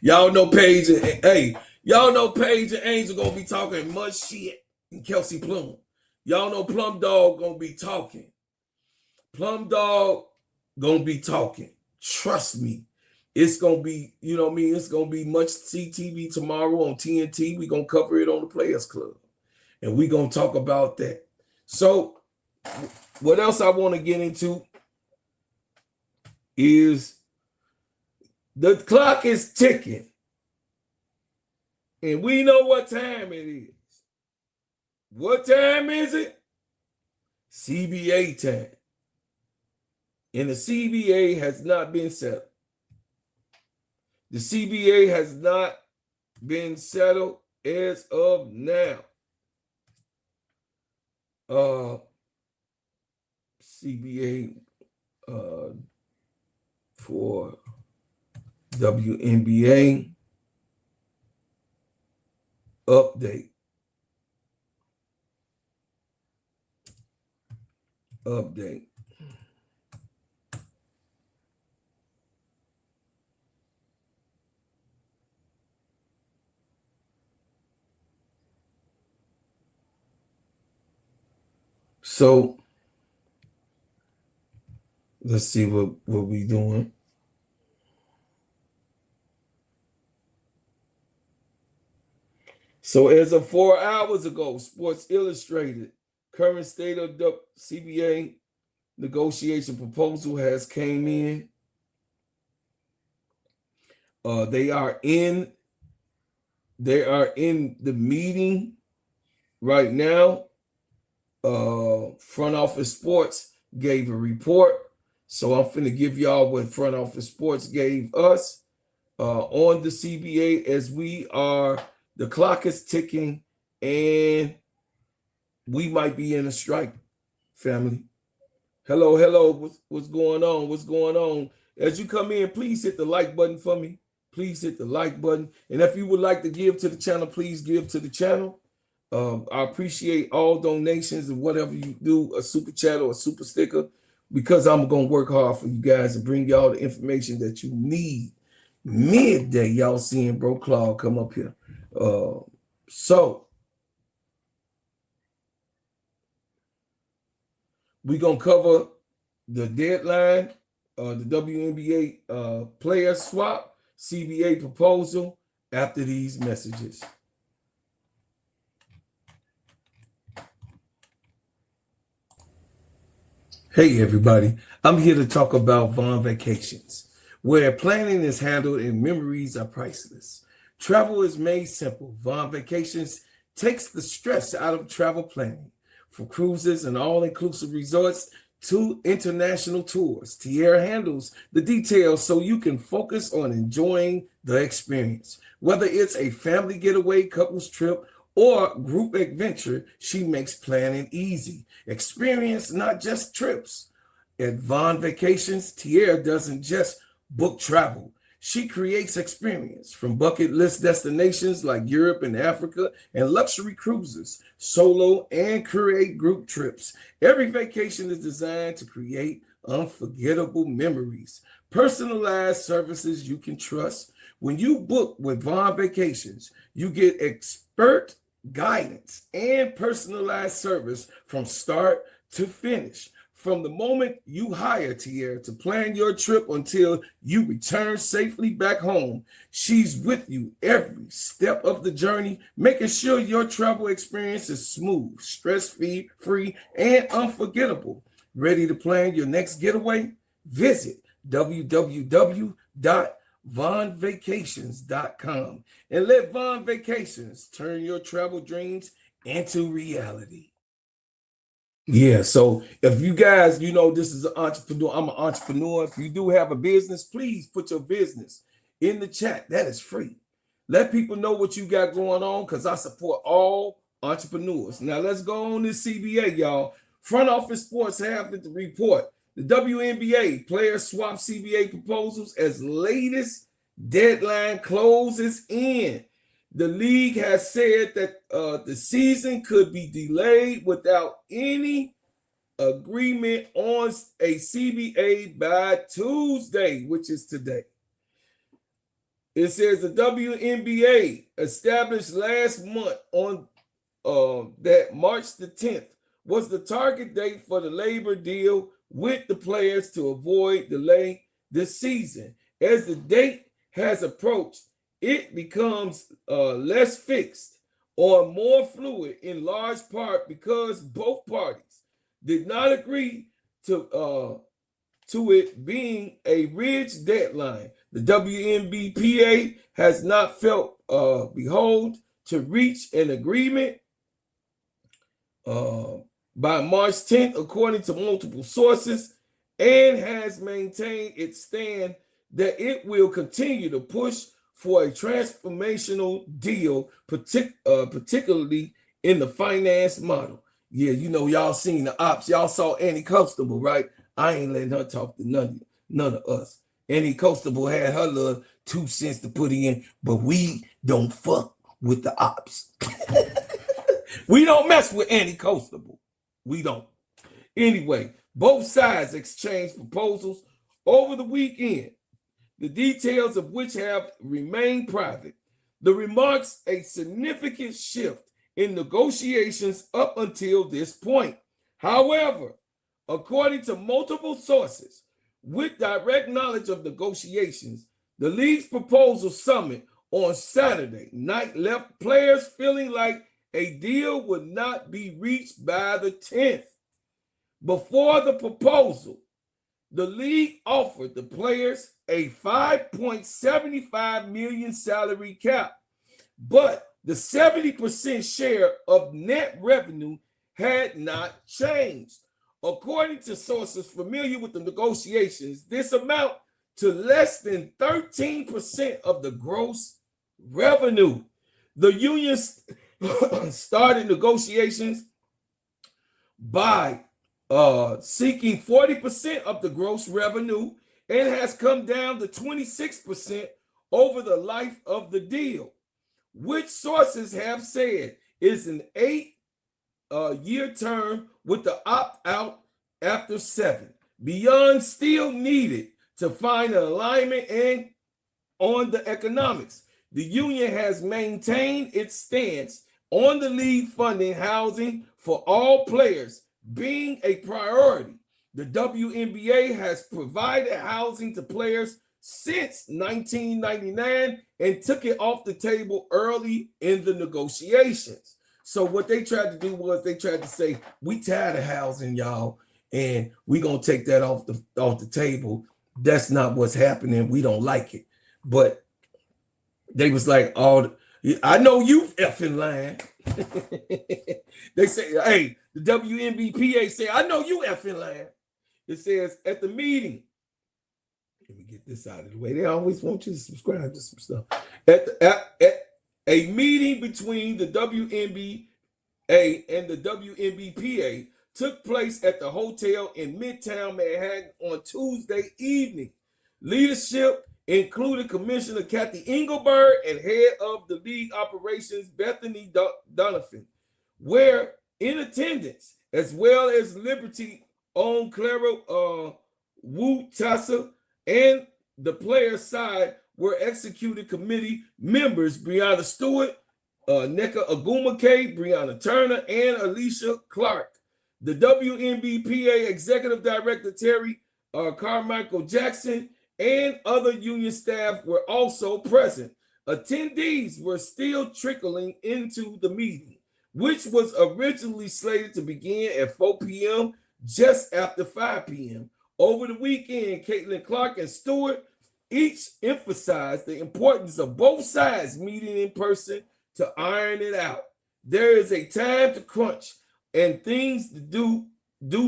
Y'all know Paige and, hey, y'all know Paige and Angel going to be talking much shit and Kelsey Plum. Y'all know Plum Dog going to be talking. Plum Dog going to be talking. Trust me. It's going to be, you know what I mean? It's going to be much CTV tomorrow on TNT. We're going to cover it on the Players Club. And we're going to talk about that. So what else I want to get into is the clock is ticking. And we know what time it is. What time is it? CBA time. And the CBA has not been settled. The CBA has not been settled as of now. CBA for WNBA update. So let's see what we doing. So as of 4 hours ago, Sports Illustrated, current state of the CBA negotiation proposal has came in. They are in the meeting right now. Front Office Sports gave a report. So I'm finna give y'all what Front Office Sports gave us on the CBA as the clock is ticking and we might be in a strike, family. Hello. What's going on? What's going on? As you come in, please hit the like button for me. Please hit the like button. And if you would like to give to the channel, please give to the channel. I appreciate all donations and whatever you do, a super chat or a super sticker, because I'm going to work hard for you guys and bring y'all the information that you need. midday. Y'all seeing Bro Claw come up here. So we're going to cover the deadline, the WNBA player swap, CBA proposal after these messages. Hey everybody, I'm here to talk about Vaughn Vacations, where planning is handled and memories are priceless. Travel is made simple. Vaughn Vacations takes the stress out of travel planning. From cruises and all-inclusive resorts to international tours, Tierra handles the details so you can focus on enjoying the experience. Whether it's a family getaway, couples trip, or group adventure, she makes planning easy. Experience, not just trips. At Vaughn Vacations, Tierra doesn't just book travel. She creates experience, from bucket list destinations like Europe and Africa and luxury cruises, solo and create group trips. Every vacation is designed to create unforgettable memories. Personalized services you can trust. When you book with Vaughn Vacations, you get expert guidance and personalized service from start to finish. From the moment you hire Tierra to plan your trip until you return safely back home, she's with you every step of the journey, making sure your travel experience is smooth, stress-free, and unforgettable. Ready to plan your next getaway? Visit www.vaughnvacations.com and let Vaughn Vacations turn your travel dreams into reality. Yeah, so if you guys, this is an entrepreneur, I'm an entrepreneur. If you do have a business, please put your business in the chat. That is free. Let people know what you got going on, because I support all entrepreneurs. Now let's go on this CBA, y'all. Front Office Sports have the report. The WNBA player swap CBA proposals as latest deadline closes in. The league has said that the season could be delayed without any agreement on a CBA by Tuesday, which is today. It says the WNBA established last month on that March the 10th was the target date for the labor deal with the players to avoid delay this season. As the date has approached, it becomes less fixed or more fluid, in large part because both parties did not agree to it being a ridge deadline. The WNBPA has not felt behold to reach an agreement by March 10th, according to multiple sources, and has maintained its stand that it will continue to push for a transformational deal, particularly in the finance model. Yeah, y'all seen the ops. Y'all saw Annie Constable, right? I ain't letting her talk to none of us. Annie Constable had her little 2 cents to put in, but we don't fuck with the ops. We don't mess with Annie Constable. We don't. Anyway, both sides exchanged proposals over the weekend, the details of which have remained private. The remarks a significant shift in negotiations up until this point. However, according to multiple sources with direct knowledge of negotiations, the league's proposal summit on Saturday night left players feeling like a deal would not be reached by the 10th. Before the proposal, the league offered the players a $5.75 million salary cap, but the 70% share of net revenue had not changed. According to sources familiar with the negotiations, this amount to less than 13% of the gross revenue. The union started negotiations by seeking 40% of the gross revenue and has come down to 26% over the life of the deal, which sources have said is an 8-year term with the opt-out after 7. Beyond still needed to find an alignment and on the economics. The union has maintained its stance on the league funding housing for all players being a priority. The WNBA has provided housing to players since 1999 and took it off the table early in the negotiations. So what they tried to do was they tried to say, we tired of housing, y'all, and we're going to take that off the table. That's not what's happening. We don't like it. But they was like, I know you effing lying. They say, hey, the WNBPA say, I know you effing lying. It says at the meeting, let me get this out of the way. They always want you to subscribe to some stuff. At a meeting between the WNBA and the WNBPA took place at the hotel in Midtown Manhattan on Tuesday evening. Leadership included Commissioner Kathy Engelberg and head of the league operations Bethany Donovan, were in attendance, as well as Liberty own Clara Wu-Tassa, and the players' side were executive committee members Brianna Stewart, Nneka Ogwumike, Brianna Turner, and Alicia Clark. The WNBPA Executive Director Terry Carmichael Jackson and other union staff were also present. Attendees were still trickling into the meeting, which was originally slated to begin at 4 p.m. just after 5 p.m. Over the weekend, Caitlin Clark and Stewart each emphasized the importance of both sides meeting in person to iron it out. There is a time to crunch and things to do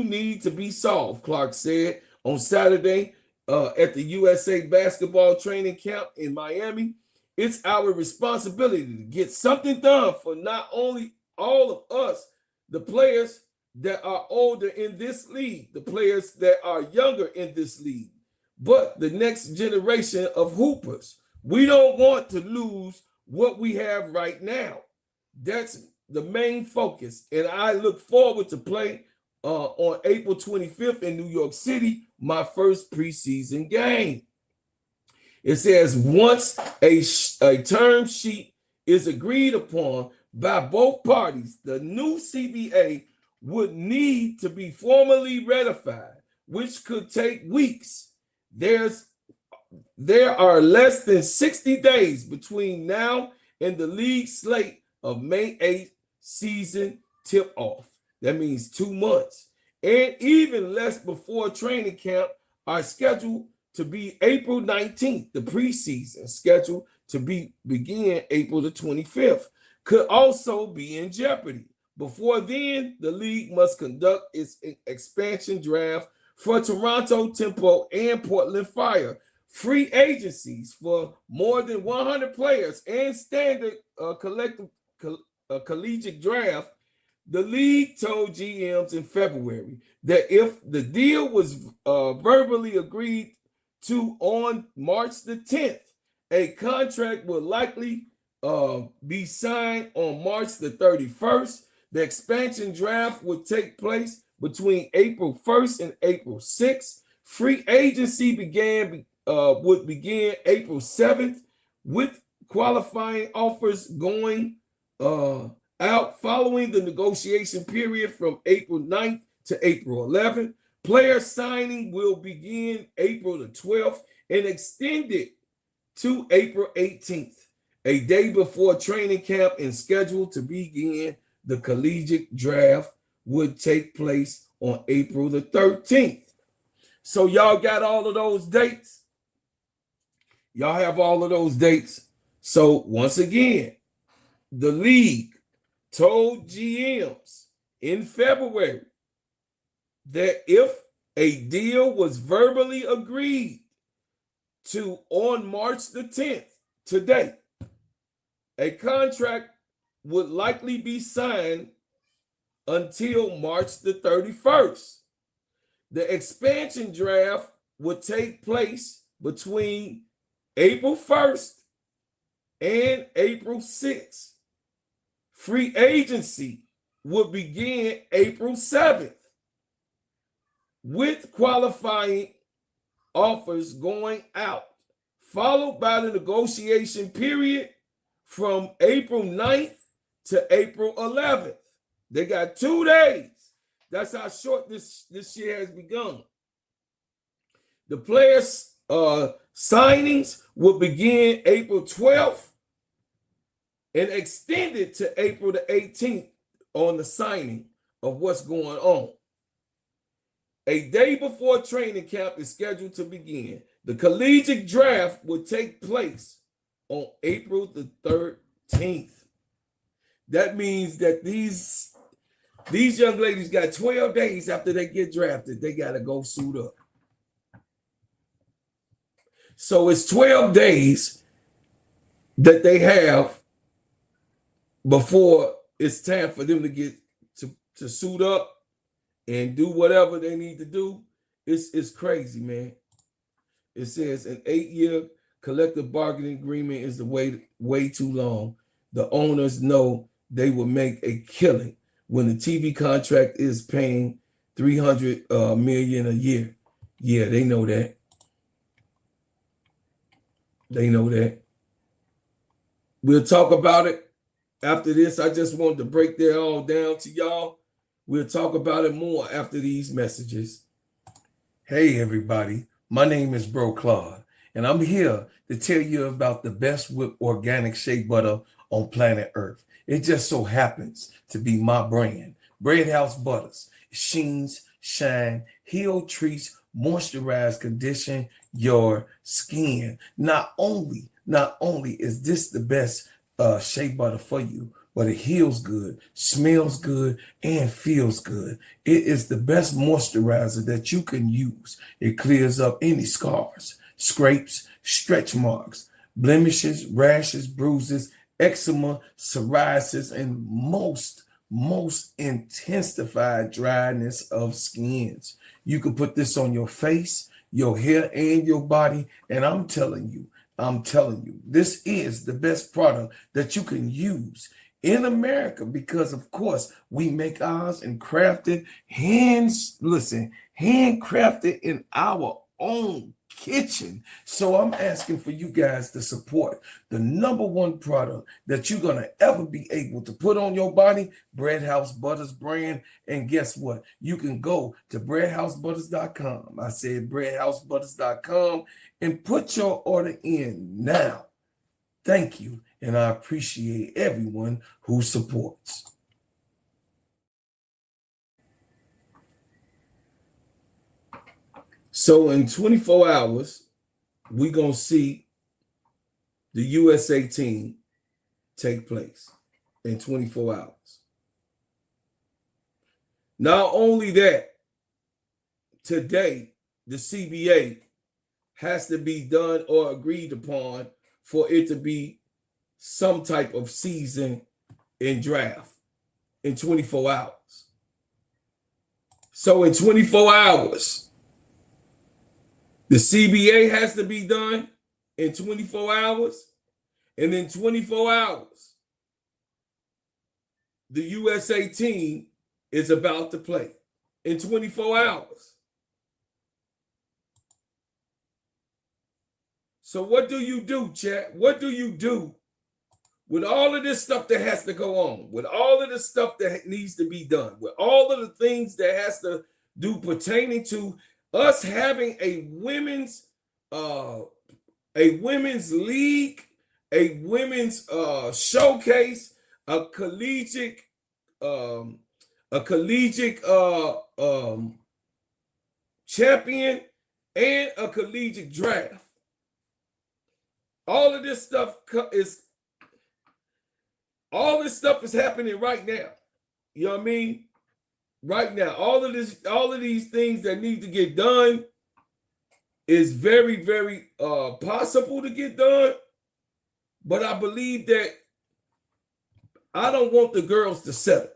need to be solved, Clark said on Saturday at the USA basketball training camp in Miami. It's our responsibility to get something done for not only all of us, the players that are older in this league, the players that are younger in this league, but the next generation of hoopers. We don't want to lose what we have right now. That's the main focus. And I look forward to play on April 25th in New York City, my first preseason game. It says once a term sheet is agreed upon by both parties, the new CBA would need to be formally ratified, which could take weeks. There are less than 60 days between now and the league slate of May 8th season tip-off. That means 2 months. And even less before training camp are scheduled to be April 19th. The preseason scheduled to begin April the 25th could also be in jeopardy. Before then, the league must conduct its expansion draft for Toronto Tempo and Portland Fire, free agencies for more than 100 players, and standard collegiate draft. The league told GMs in February that if the deal was verbally agreed to on March the 10th, a contract will likely be signed on March the 31st. The expansion draft would take place between April 1st and April 6th. Free agency would begin April 7th, with qualifying offers going out following the negotiation period from April 9th to April 11th. Player signing will begin April the 12th and extended to April 18th, a day before training camp, and scheduled to begin. The collegiate draft would take place on April the 13th. So y'all got all of those dates? Y'all have all of those dates. So once again, the league told GMs in February that if a deal was verbally agreed to on March the 10th, today, a contract would likely be signed until March the 31st. The expansion draft would take place between April 1st and April 6th. Free agency would begin April 7th, with qualifying offers going out followed by the negotiation period from April 9th to April 11th. They got 2 days. That's how short this year has begun. The players' signings will begin April 12th and extended to April the 18th on the signing of what's going on. A day before training camp is scheduled to begin. The collegiate draft will take place on April the 13th. That means that these young ladies got 12 days after they get drafted. They got to go suit up. So it's 12 days that they have before it's time for them to get to suit up and do whatever they need to do. It's crazy, man. It says an 8-year collective bargaining agreement is the way too long. The owners know they will make a killing when the TV contract is paying $300 million a year. Yeah, they know that. They know that. We'll talk about it after this. I just wanted to break that all down to y'all. We'll talk about it more after these messages. Hey, everybody. My name is Bro Claude, and I'm here to tell you about the best whipped organic shea butter on planet Earth. It just so happens to be my brand, Bread House Butters. Sheens, shine, heal, treats, moisturize, condition your skin. Not only is this the best shea butter for you, but it heals good, smells good, and feels good. It is the best moisturizer that you can use. It clears up any scars, scrapes, stretch marks, blemishes, rashes, bruises, eczema, psoriasis, and most intensified dryness of skins. You can put this on your face, your hair, and your body, and I'm telling you, this is the best product that you can use in America because, of course, we make ours and crafted, handcrafted in our own kitchen. So I'm asking for you guys to support the #1 product that you're going to ever be able to put on your body, Bread House Butters brand. And guess what? You can go to breadhousebutters.com. I said breadhousebutters.com and put your order in now. Thank you. And I appreciate everyone who supports. So in 24 hours, we're going to see the USA team take place in 24 hours. Not only that, today, the CBA has to be done or agreed upon for it to be some type of season and draft in 24 hours. So in 24 hours, the CBA has to be done in 24 hours. And in 24 hours, the USA team is about to play in 24 hours. So what do you do, chat? What do you do with all of this stuff that has to go on, with all of the stuff that needs to be done, with all of the things that has to do pertaining to us having a women's league, a women's showcase, a collegiate champion, and a collegiate draft. All this stuff is happening right now. You know what I mean? Right now, all of these things that need to get done is very, very possible to get done. But I believe that I don't want the girls to settle.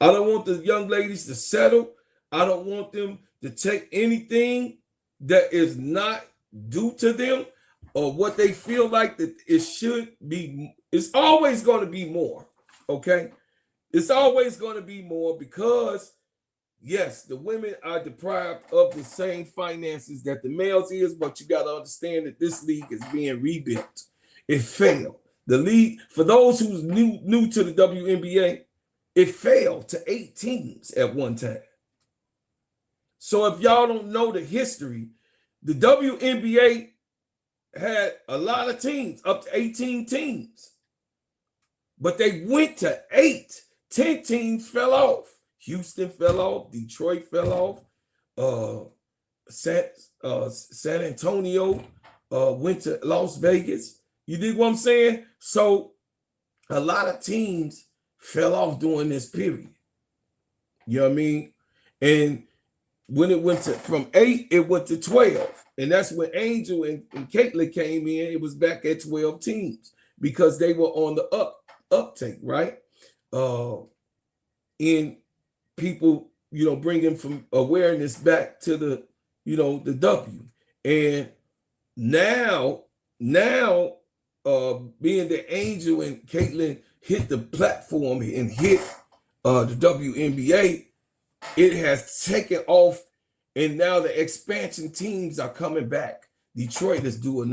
I don't want the young ladies to settle. I don't want them to take anything that is not due to them or what they feel like that it should be. It's always going to be more, okay? It's always going to be more because yes, the women are deprived of the same finances that the males is, but you got to understand that this league is being rebuilt. It failed. The league, for those who's new to the WNBA, it failed to 8 teams at one time. So if y'all don't know the history, the WNBA had a lot of teams, up to 18 teams. But they went to 8. 10 teams fell off. Houston fell off. Detroit fell off. San Antonio went to Las Vegas. You dig what I'm saying? So a lot of teams fell off during this period. You know what I mean? And when it went from 8, it went to 12. And that's when Angel and Caitlin came in. It was back at 12 teams because they were on the uptake, right? In people, bringing from awareness back to the, the W. And now, being the Angel and Caitlin hit the platform and hit the WNBA, it has taken off, and now the expansion teams are coming back. Detroit is do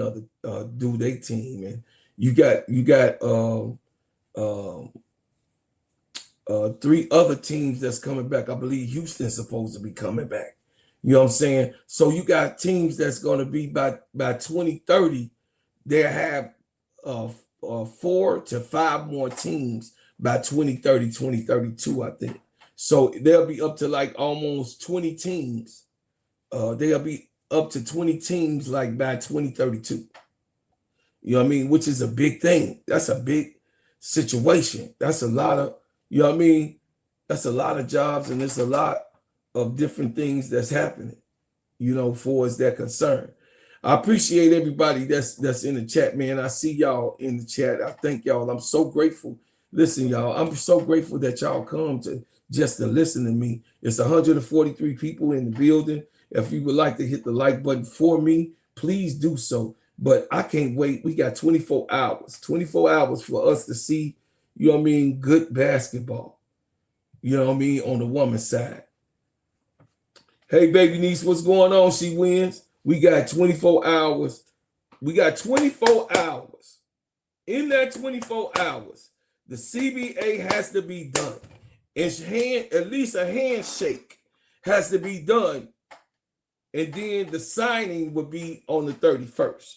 their team, and you got 3 other teams that's coming back. I believe Houston's supposed to be coming back. You know what I'm saying? So you got teams that's going to be by 2030, they have 4 to 5 more teams by 2030, 2032, I think. So they'll be up to like almost 20 teams. They'll be up to 20 teams like by 2032. You know what I mean? Which is a big thing. That's a big situation. That's a lot of, you know what I mean? That's a lot of jobs, and there's a lot of different things that's happening, for as they're concerned. I appreciate everybody that's in the chat, man. I see y'all in the chat. I thank y'all. I'm so grateful. Listen, y'all, I'm so grateful that y'all come to just to listen to me. It's 143 people in the building. If you would like to hit the like button for me, please do so. But I can't wait. We got 24 hours for us to see, good basketball, on the woman's side. Hey, baby niece, what's going on? She wins. We got 24 hours. We got 24 hours. In that 24 hours, the CBA has to be done. At least a handshake has to be done. And then the signing would be on the 31st.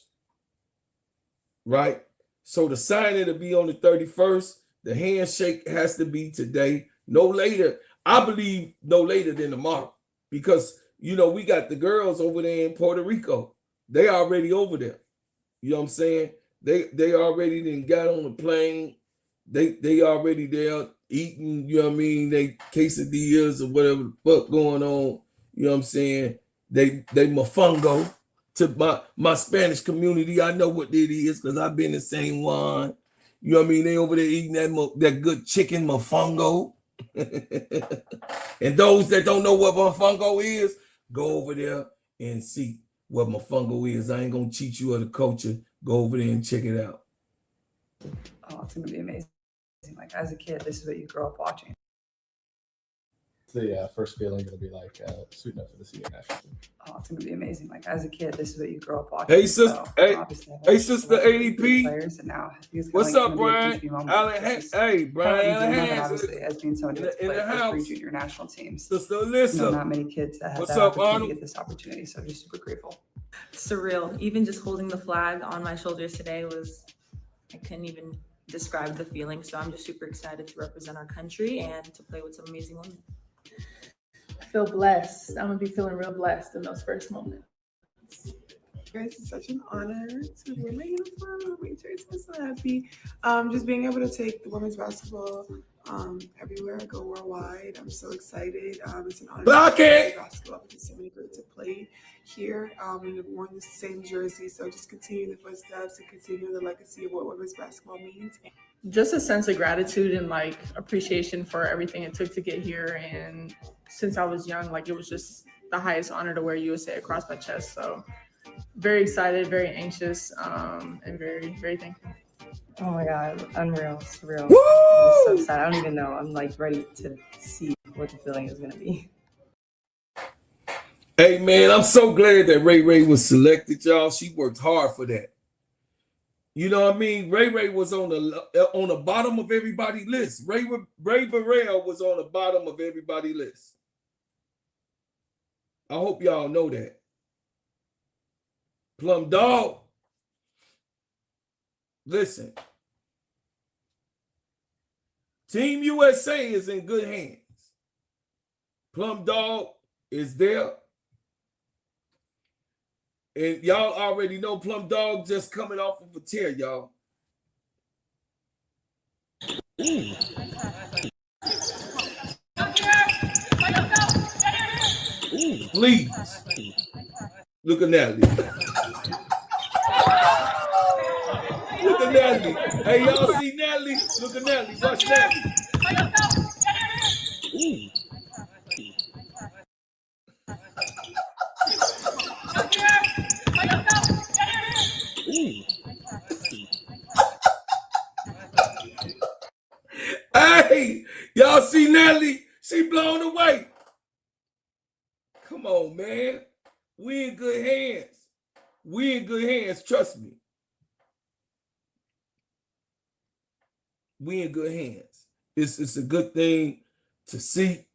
Right? So the signing will be on the 31st. The handshake has to be today. No later. I believe no later than tomorrow. Because, we got the girls over there in Puerto Rico. They already over there. You know what I'm saying? They already then got on the plane. They already there eating, they quesadillas or whatever the fuck going on. You know what I'm saying? They mofongo. To my Spanish community, I know what it is because I've been the same one. You know what I mean? They over there eating that good chicken mofongo. And those that don't know what mofongo is, go over there and see what mofongo is. I ain't gonna cheat you of the culture. Go over there and check it out. Oh, it's gonna be amazing. Like as a kid, this is what you grow up watching. The first feeling going to be like suiting up for the senior national team? Oh, it's going to be amazing. Like as a kid, this is what you grow up watching. Hey, sister. Hey, sister ADP. Players, and now what's up, Brian? Hey, Brian. Obviously, as being somebody who's played for 3 junior national teams. Sister Alyssa. Not many kids that have what's that up, opportunity Arnold? to get this opportunity. So I'm just super grateful. Surreal. Even just holding the flag on my shoulders today I couldn't even describe the feeling. So I'm just super excited to represent our country and to play with some amazing women. I feel blessed. I'm gonna be feeling real blessed in those first moments. Guys, it's such an honor to wear my uniform. My jersey. I'm so happy. Just being able to take the women's basketball everywhere I go worldwide. I'm so excited. It's an honor to play basketball because so many girls have played here and have worn the same jersey. So just continue the footsteps and continue the legacy of what women's basketball means. Just a sense of gratitude and like appreciation for everything it took to get here. And since I was young, like it was just the highest honor to wear USA across my chest. So very excited, very anxious, and very, very thankful. Oh my God, unreal, surreal. I'm so excited. I don't even know. I'm like ready to see what the feeling is going to be. Hey, man, I'm so glad that Ray Ray was selected, y'all. She worked hard for that. You know what I mean? Ray Ray was on the bottom of everybody's list. Ray Burrell was on the bottom of everybody's list. I hope y'all know that. Plum Dog, listen. Team USA is in good hands. Plum Dog is there. And y'all already know Plum Dog just coming off of a tear, y'all. Ooh. Ooh, please. Look at Natalie. Look at Natalie. Hey, y'all see Natalie? Look at Natalie. Watch Natalie. Ooh. Hey, y'all see Natalie? She blown away. Come on, man. We in good hands. We in good hands, trust me. We in good hands. It's a good thing to see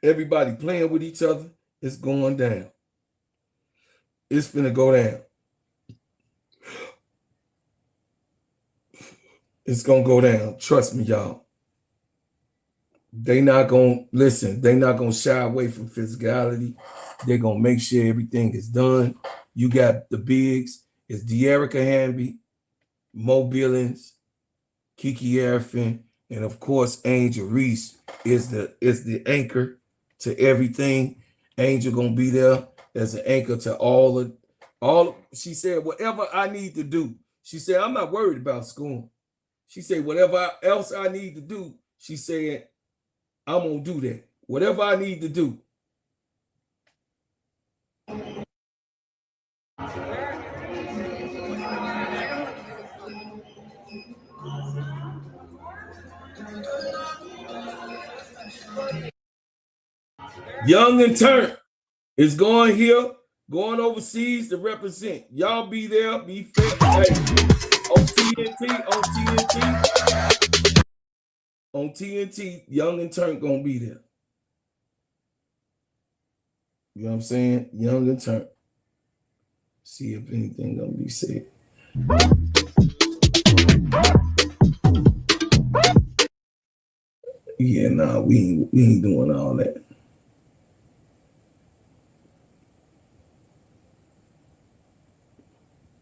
everybody playing with each other. It's going down. It's finna go down. It's gonna go down. Trust me, y'all. They not gonna listen. They not gonna shy away from physicality. They're gonna make sure everything is done. You got the bigs. It's De'Erica Hamby, Mo Billings, Kiki Arifin, and of course Angel Reese is the anchor to everything. Angel gonna be there as an anchor to all. She said, whatever I need to do. She said, I'm not worried about school. She said, whatever else I need to do, she said, I'm going to do that. Whatever I need to do. Young and Turnt is going here, going overseas to represent. Y'all be there, be fair. Hey, on TNT, Young and Turnt gonna be there. You know what I'm saying? Young and Turnt. See if anything gonna be said. Yeah, nah, we ain't doing all that.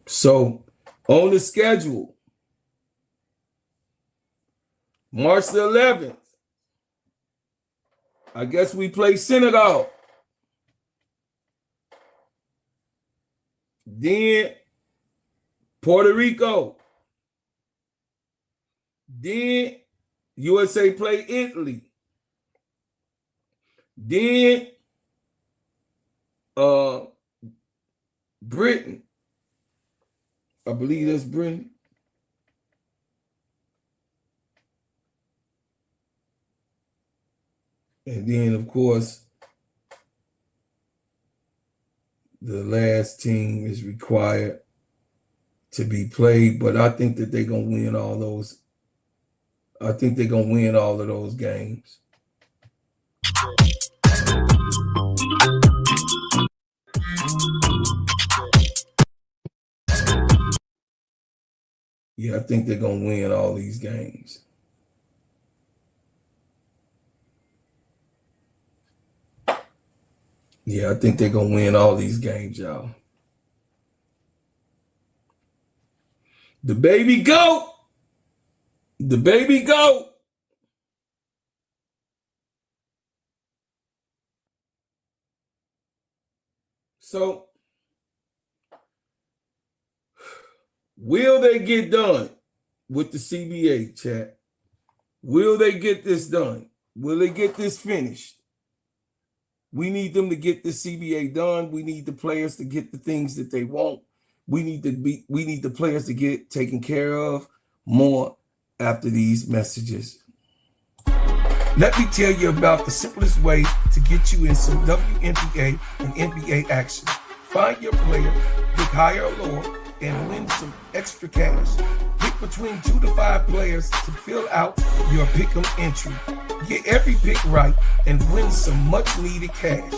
So on the schedule, March the 11th, I guess we play Senegal. Then Puerto Rico. Then USA play Italy. Then Britain. I believe that's Britain. And then, of course, the last team is required to be played, but I think that they're going to win all those. I think they're going to win all of those games. Yeah, I think they're going to win all these games. Yeah, I think they're going to win all these games, y'all. The baby goat. The baby goat. So, will they get done with the CBA, chat? Will they get this done? Will they get this finished? We need them to get the CBA done. We need the players to get the things that they want. We need the players to get taken care of. More after these messages. Let me tell you about the simplest way to get you in some WNBA and NBA action. Find your player, pick higher or lower, and win some extra cash. Pick between 2 to 5 players to fill out your pick'em entry. Get every pick right and win some much needed cash.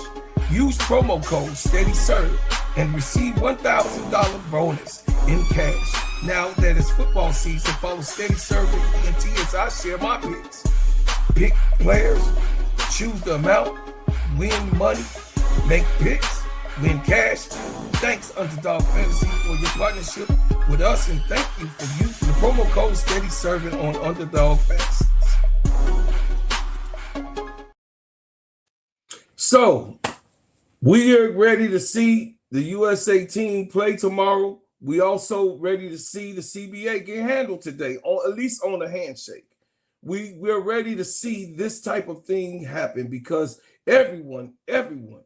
Use promo code SteadyServ and receive $1,000 bonus in cash. Now that it's football season, follow Steadyservinsportsent as I share my picks. Pick players, choose the amount, win money, make picks, win cash. Thanks, Underdog Fantasy, for your partnership with us, and thank you for using the promo code SteadyServ'n on Underdog Fantasy. So, we are ready to see the USA team play tomorrow. We also ready to see the CBA get handled today, or at least on a handshake. We're ready to see this type of thing happen because everyone in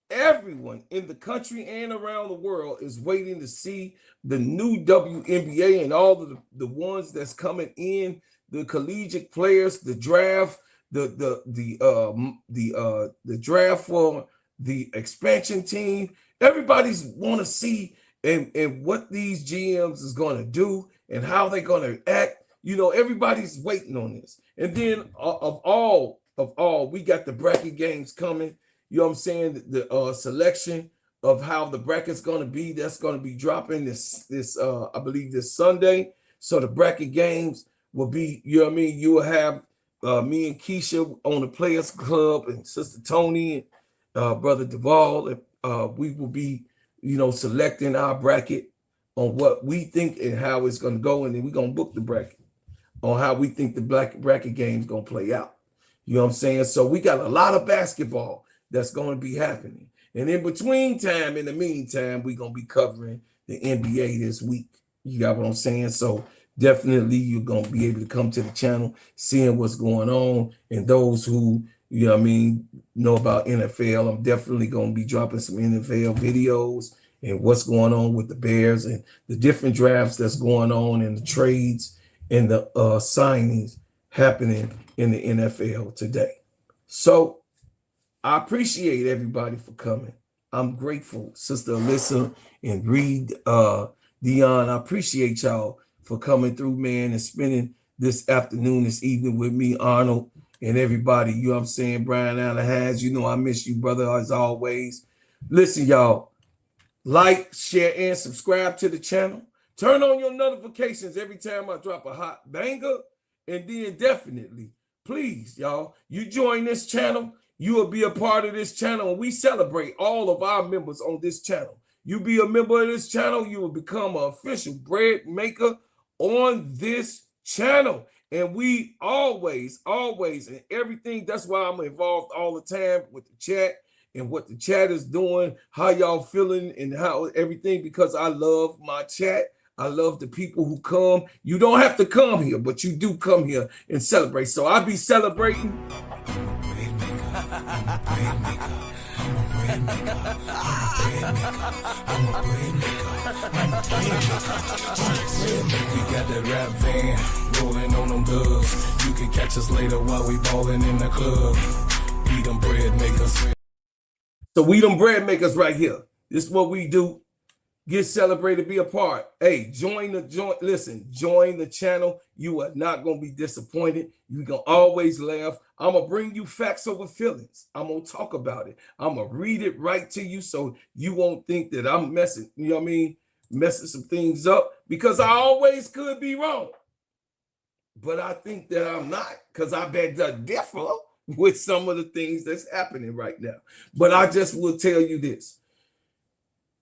the country and around the world is waiting to see the new WNBA and all of the ones that's coming in, the collegiate players, the draft, the draft for the expansion team. Everybody's want to see and what these GMs is going to do and how they're going to act. You know, everybody's waiting on this. And then of all, we got the bracket games coming. You know what I'm saying? The selection of how the bracket's going to be, that's going to be dropping this I believe this Sunday. So the bracket games will be, you know what I mean? You will have me and Keisha on the Players Club and Sister Tony and Brother Duvall. We will be, you know, selecting our bracket on what we think and how it's going to go. And then we're going to book the bracket on how we think the bracket game is going to play out. You know what I'm saying? So we got a lot of basketball that's going to be happening. And in the meantime, we're going to be covering the NBA this week. You got what I'm saying? So definitely you're going to be able to come to the channel, seeing what's going on. And those who, you know what I mean, know about NFL, I'm definitely going to be dropping some NFL videos and what's going on with the Bears and the different drafts that's going on and the trades and the signings happening in the NFL today. So I appreciate everybody for coming. I'm grateful, Sister Alyssa and Reed, Dion. I appreciate y'all for coming through, man, and spending this afternoon, this evening with me, Arnold, and everybody. You know what I'm saying? Brian Allen has, you know, I miss you, brother, as always. Listen, y'all, like, share, and subscribe to the channel. Turn on your notifications every time I drop a hot banger. And then definitely, please, y'all, you join this channel. You will be a part of this channel. And we celebrate all of our members on this channel. You be a member of this channel, you will become an official bread maker on this channel. And we always, and everything, that's why I'm involved all the time with the chat and what the chat is doing, how y'all feeling and how everything, because I love my chat. I love the people who come. You don't have to come here, but you do come here and celebrate. So I be celebrating. We got that rap van rolling on them dubs. You can catch us later while we ballin' in the club. We them bread makers. So we them bread makers right here. This is what we do. Get celebrated, be a part. Hey, join the channel. You are not going to be disappointed. You're going to always laugh. I'm going to bring you facts over feelings. I'm going to talk about it. I'm going to read it right to you so you won't think that I'm messing, you know what I mean, messing some things up, because I always could be wrong. But I think that I'm not, because I bet the differ with some of the things that's happening right now. But I just will tell you this.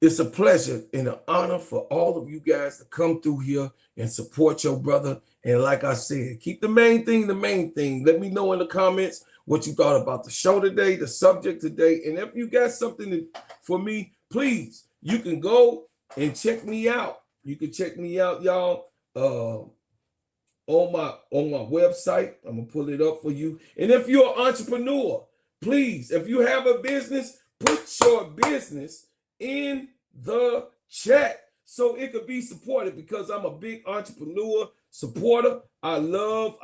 It's a pleasure and an honor for all of you guys to come through here and support your brother. And like I said, keep the main thing the main thing. Let me know in the comments what you thought about the show today, the subject today. And if you got something for me, please, you can go and check me out. You can check me out, y'all, on my website. I'm going to pull it up for you. And if you're an entrepreneur, please, if you have a business, put your business in the chat so it could be supported, because I'm a big entrepreneur supporter. I love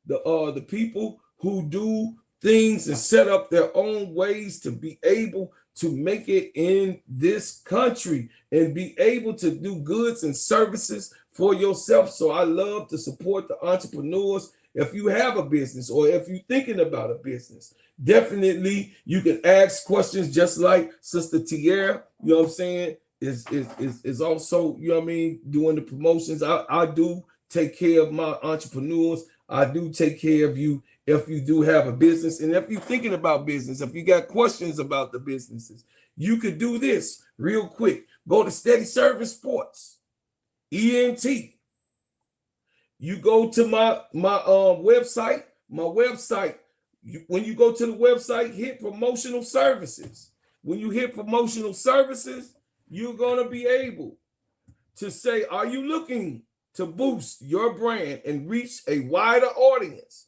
the people who do things and set up their own ways to be able to make it in this country and be able to do goods and services for yourself. So I love to support the entrepreneurs. If you have a business or if you're thinking about a business, definitely you can ask questions just like Sister Tierra, you know what I'm saying, is also, you know what I mean, doing the promotions. I do take care of my entrepreneurs. I do take care of you if you do have a business. And if you're thinking about business, if you got questions about the businesses, you could do this real quick. Go to Steady Serving Sports, ENT. You go to my website. When you go to the website, hit promotional services. When you hit promotional services, you're going to be able to say, are you looking to boost your brand and reach a wider audience?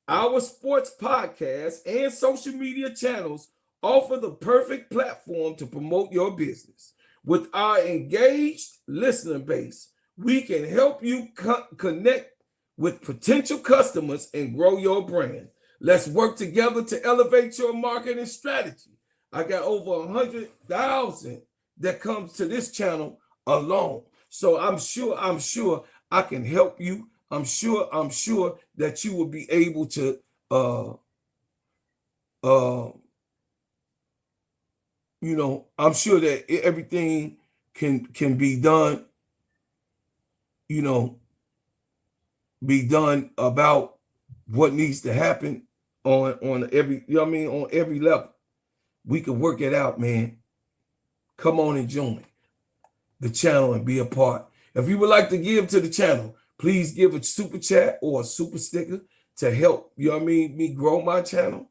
Our sports podcast and social media channels offer the perfect platform to promote your business. With our engaged listener base, we can help you connect with potential customers and grow your brand. Let's work together to elevate your marketing strategy. I got over 100,000 that comes to this channel alone. So I'm sure I can help you. I'm sure that you will be able to you know, I'm sure that everything can be done, you know, be done about what needs to happen on every, you know what I mean, on every level. We can work it out, man. Come on and join the channel and be a part. If you would like to give to the channel, please give a super chat or a super sticker to help, you know what I mean, me grow my channel.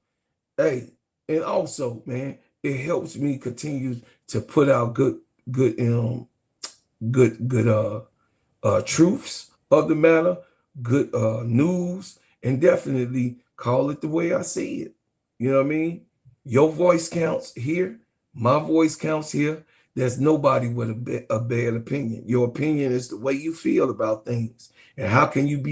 Hey, and also, man, it helps me continue to put out good truths of the matter, good news, and definitely call it the way I see it. You know what I mean? Your voice counts here. My voice counts here. There's nobody with a bad opinion. Your opinion is the way you feel about things. And how can it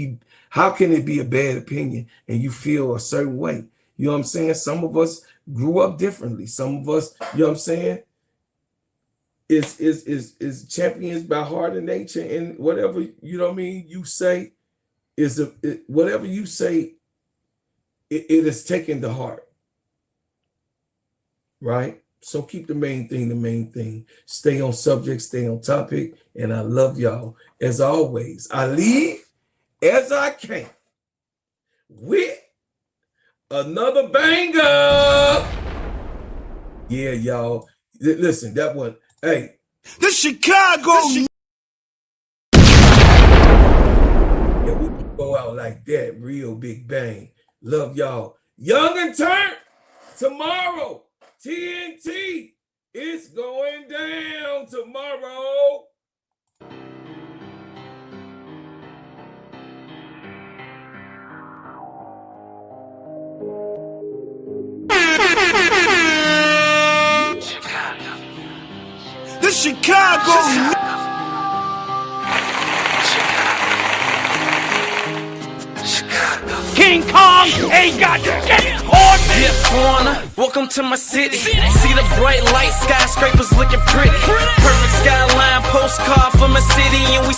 be a bad opinion and you feel a certain way? You know what I'm saying? Some of us grew up differently. Some of us, you know what I'm saying, is champions by heart and nature, and whatever, you know what I mean, you say whatever you say, it is taken to heart. Right? So keep the main thing. Stay on subject, stay on topic, and I love y'all. As always, I leave as I came with another banger. Yeah, y'all. Listen, that one. Hey, the Chicago. Yeah, we can go out like that, real big bang. Love y'all. Young and Turnt tomorrow. TNT, it's going down tomorrow. The Chicago. King Kong ain't got shit on me. Yeah, foreigner, welcome to my city. See the bright light, skyscrapers looking pretty. Perfect skyline, postcard from a city, and we